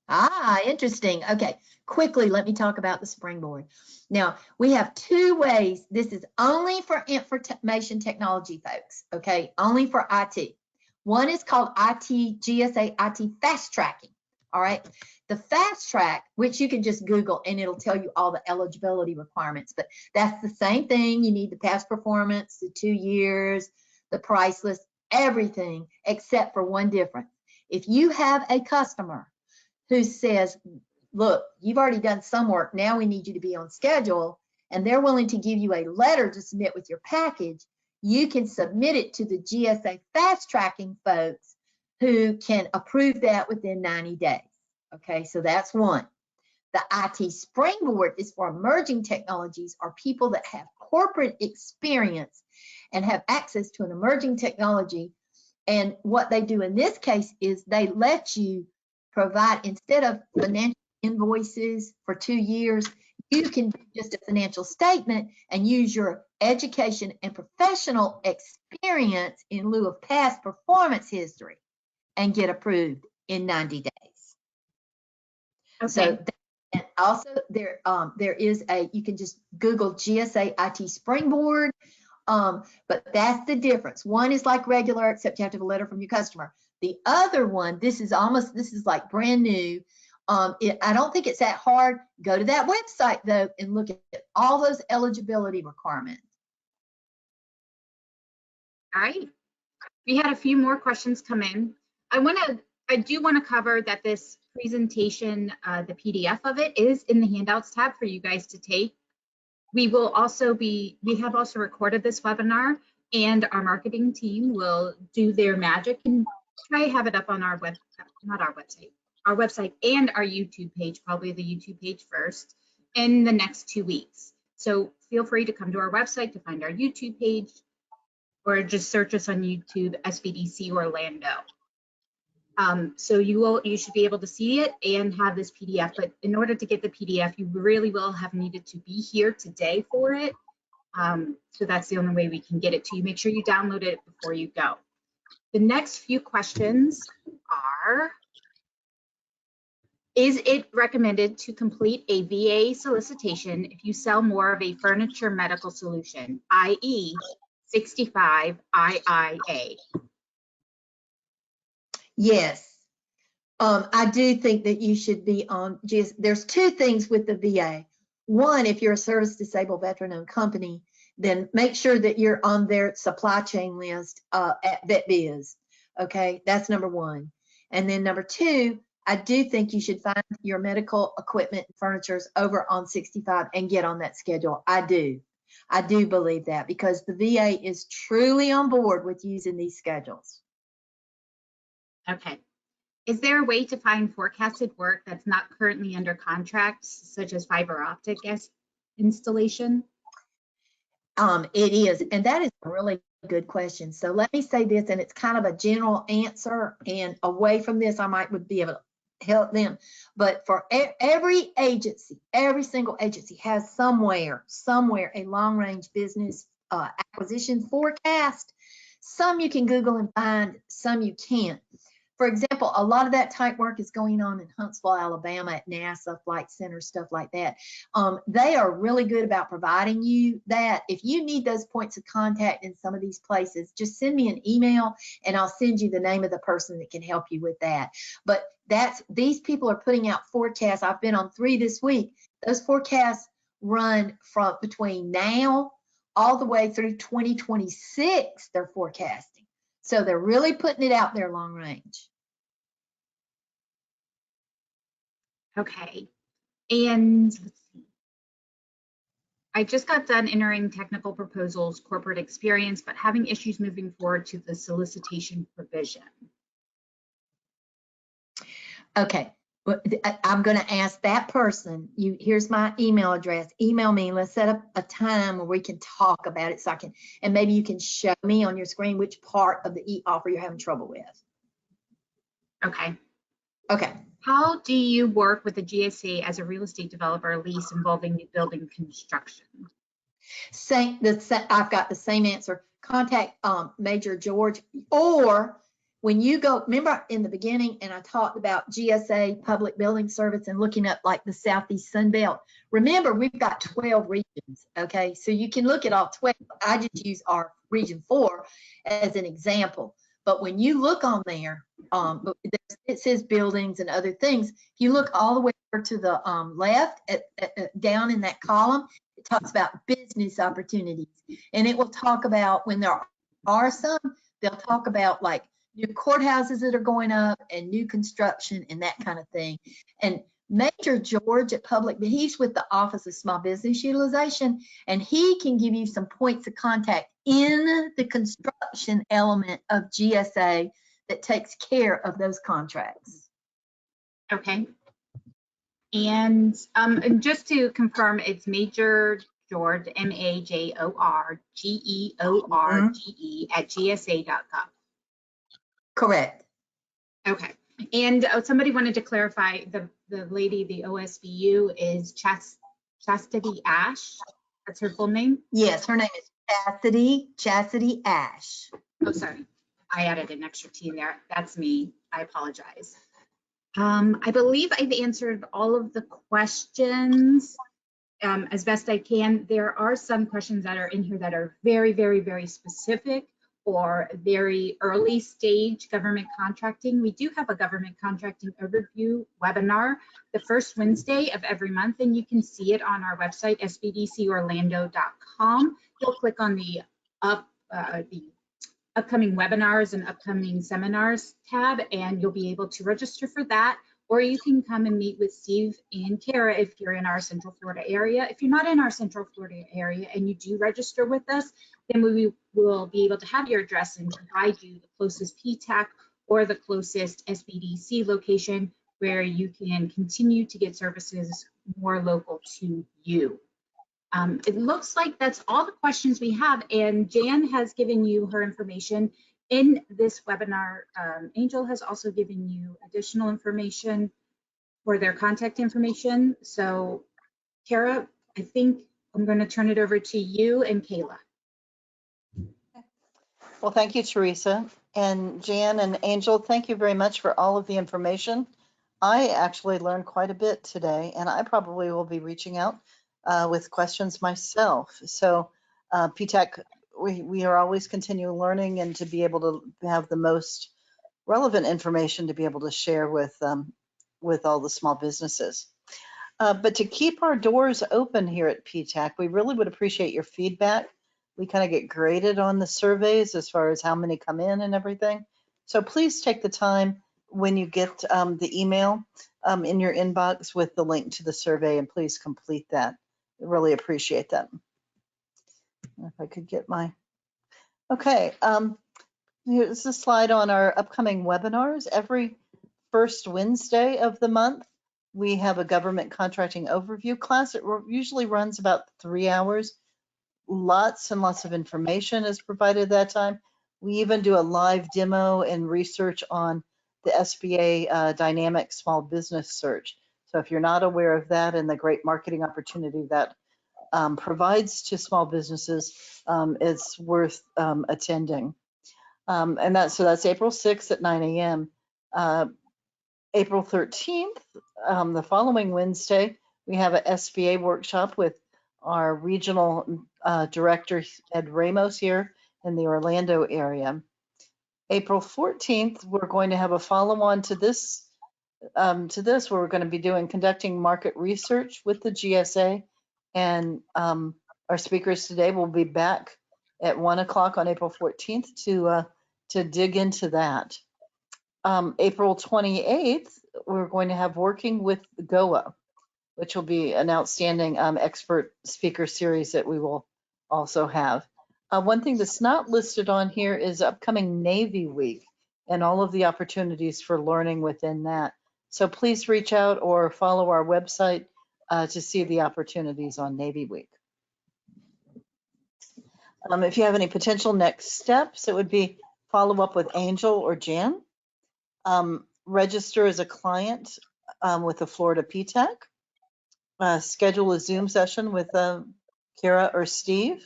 Ah, interesting. Okay, quickly, let me talk about the Springboard. Now, we have two ways. This is only for information technology folks, okay? Only for IT. One is called GSA IT Fast Tracking, all right? The Fast Track, which you can just Google and it'll tell you all the eligibility requirements, but that's the same thing. You need the past performance, the 2 years, the price list, everything except for one difference. If you have a customer who says, look, you've already done some work, now we need you to be on schedule, and they're willing to give you a letter to submit with your package, you can submit it to the GSA fast tracking folks who can approve that within 90 days. Okay, so that's one. The IT Springboard is for emerging technologies or people that have corporate experience and have access to an emerging technology. And what they do in this case is they let you provide, instead of financial invoices for 2 years, you can do just a financial statement and use your education and professional experience in lieu of past performance history and get approved in 90 days. Okay. So, and also there is you can just Google GSA IT Springboard, but that's the difference. One is like regular, except you have to have a letter from your customer. The other one, this is like brand new. I don't think it's that hard. Go to that website though and look at all those eligibility requirements. All right. We had a few more questions come in. I do want to cover that this presentation, the PDF of it is in the handouts tab for you guys to take. We have also recorded this webinar, and our marketing team will do their magic and try to have it up on our website and our YouTube page, probably the YouTube page first, in the next 2 weeks. So feel free to come to our website to find our YouTube page, or just search us on YouTube, SBDC Orlando. So you should be able to see it and have this PDF, but in order to get the PDF, you really will have needed to be here today for it. So that's the only way we can get it to you. Make sure you download it before you go. The next few questions are, Is it recommended to complete a VA solicitation if you sell more of a furniture medical solution, i.e. 65 IIA? Yes. I do think that you should be on there's two things with the VA. One, if you're a service disabled veteran owned company, then make sure that you're on their supply chain list at VetBiz. Okay, that's number one. And then number two, I do think you should find your medical equipment and furnitures over on 65 and get on that schedule. I do believe that, because the VA is truly on board with using these schedules. Okay. Is there a way to find forecasted work that's not currently under contract, such as fiber optic installation? It is, and that is a really good question. So let me say this, and it's kind of a general answer, and away from this, I might be able to help them. But for every agency, every single agency has somewhere a long-range business acquisition forecast. Some you can Google and find, some you can't. For example, a lot of that type work is going on in Huntsville, Alabama at NASA Flight Center, stuff like that. They are really good about providing you that. If you need those points of contact in some of these places, just send me an email and I'll send you the name of the person that can help you with that. But these people are putting out forecasts. I've been on 3 this week. Those forecasts run from between now all the way through 2026, they're forecasting. So they're really putting it out there long range. Okay. And let's see. I just got done entering technical proposals, corporate experience, but having issues moving forward to the solicitation provision. Okay. I'm going to ask that person, here's my email address, email me, let's set up a time where we can talk about it, so I can, and maybe you can show me on your screen which part of the e-offer you're having trouble with. Okay. Okay. How do you work with the GSA as a real estate developer lease involving new building construction? I've got the same answer. Contact Major George, or when you go, remember in the beginning, and I talked about GSA Public Building Service and looking up like the Southeast Sun Belt. Remember, we've got 12 regions, okay? So you can look at all 12. I just use our region 4 as an example. But when you look on there, it says buildings and other things. If you look all the way over to the left, down in that column, it talks about business opportunities. And it will talk about, when there are some, they'll talk about like new courthouses that are going up and new construction and that kind of thing. And Major George at he's with the Office of Small Business Utilization, and he can give you some points of contact in the construction element of GSA that takes care of those contracts. Okay. And just to confirm, it's Major George, MAJORGEORGE at GSA.gov. Correct. Okay. And somebody wanted to clarify, the lady, the OSBU is Chastity Ash. That's her full name? Yes, her name is Chastity Ash. Oh, sorry. I added an extra T in there. That's me. I apologize. I believe I've answered all of the questions as best I can. There are some questions that are in here that are very, very, very specific or very early stage government contracting. We do have a government contracting overview webinar the first Wednesday of every month, and you can see it on our website, FPDS-Orlando.com. You'll click on the upcoming webinars and upcoming seminars tab, and you'll be able to register for that. Or you can come and meet with Steve and Kara if you're in our Central Florida area. If you're not in our Central Florida area and you do register with us, then we will be able to have your address and provide you the closest PTAC or the closest SBDC location where you can continue to get services more local to you. It looks like that's all the questions we have, and Jan has given you her information in this webinar. Angel has also given you additional information for their contact information. So Kara, I think I'm going to turn it over to you and Kayla. Well, thank you, Teresa. And Jan and Angel, thank you very much for all of the information. I actually learned quite a bit today, and I probably will be reaching out with questions myself. So PTAC, we are always continuing learning and to be able to have the most relevant information to be able to share with all the small businesses. But to keep our doors open here at PTAC, we really would appreciate your feedback. We kind of get graded on the surveys as far as how many come in and everything. So please take the time when you get the email in your inbox with the link to the survey, and please complete that. I really appreciate that. If I could get my, okay. Here's a slide on our upcoming webinars. Every first Wednesday of the month, we have a government contracting overview class. It usually runs about 3 hours. Lots and lots of information is provided that time. We even do a live demo and research on the SBA dynamic small business search. So if you're not aware of that and the great marketing opportunity that provides to small businesses, it's worth attending. And that's April 6th at 9 a.m. April 13th, the following Wednesday, we have an SBA workshop with our regional director, Ed Ramos, here in the Orlando area. April 14th, we're going to have a follow-on to this, where we're going to be conducting market research with the GSA, and our speakers today will be back at 1 o'clock on April 14th to dig into that. April 28th, we're going to have Working with GOA, which will be an outstanding expert speaker series that we will also have. One thing that's not listed on here is upcoming Navy Week and all of the opportunities for learning within that. So please reach out or follow our website to see the opportunities on Navy Week. If you have any potential next steps, it would be follow up with Angel or Jan. Register as a client with the Florida PTAC. Schedule a Zoom session with Kara or Steve,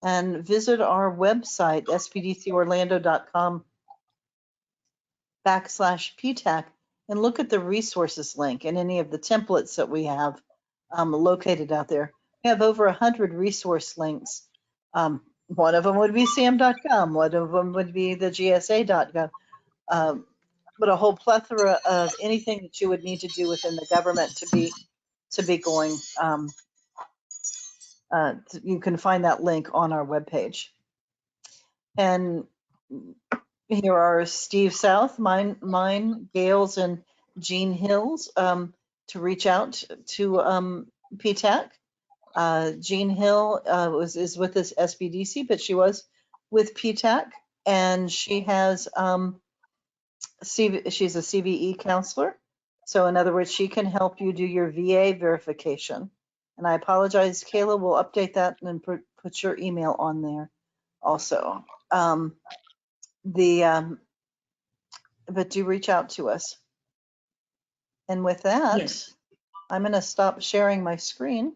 and visit our website, spdcorlando.com/PTAC, and look at the resources link and any of the templates that we have located out there. We have over 100 resource links. One of them would be SAM.gov, one of them would be the GSA.gov. But a whole plethora of anything that you would need to do within the government to be going. You can find that link on our webpage. And here are Steve South, mine, Gail's, and Jean Hill's to reach out to PTAC. Jean Hill is with this SBDC, but she was with PTAC, and she has she's a CVE counselor. So in other words, she can help you do your VA verification. And I apologize, Kayla will update that and put your email on there also. But do reach out to us. And with that, yes. I'm going to stop sharing my screen.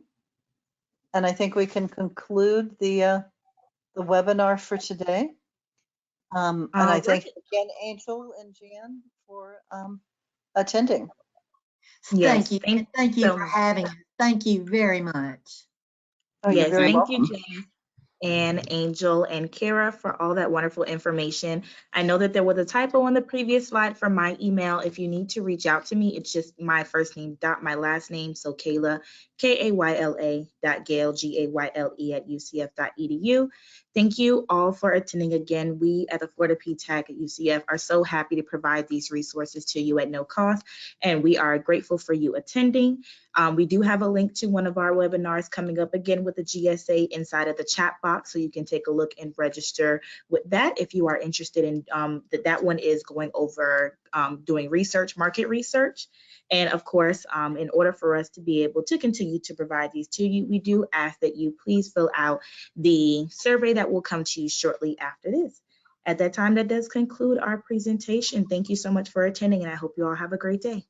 And I think we can conclude the webinar for today. And I thank again, Angel and Jan, for attending. Yes, thank you for having us. Thank you very much. Oh, yes, thank you, Janice and Angel and Kara, for all that wonderful information. I know that there was a typo on the previous slide for my email. If you need to reach out to me, it's just my first name dot my last name. So Kayla, Kayla.Gayle, GAYLE @UCF.edu. Thank you all for attending again. We at the Florida PTAC at UCF are so happy to provide these resources to you at no cost, and we are grateful for you attending. We do have a link to one of our webinars coming up again with the GSA inside of the chat box, so you can take a look and register with that if you are interested in that one is going over doing research, market research. And of course, in order for us to be able to continue to provide these to you, we do ask that you please fill out the survey that will come to you shortly after this. At that time, that does conclude our presentation. Thank you so much for attending, and I hope you all have a great day.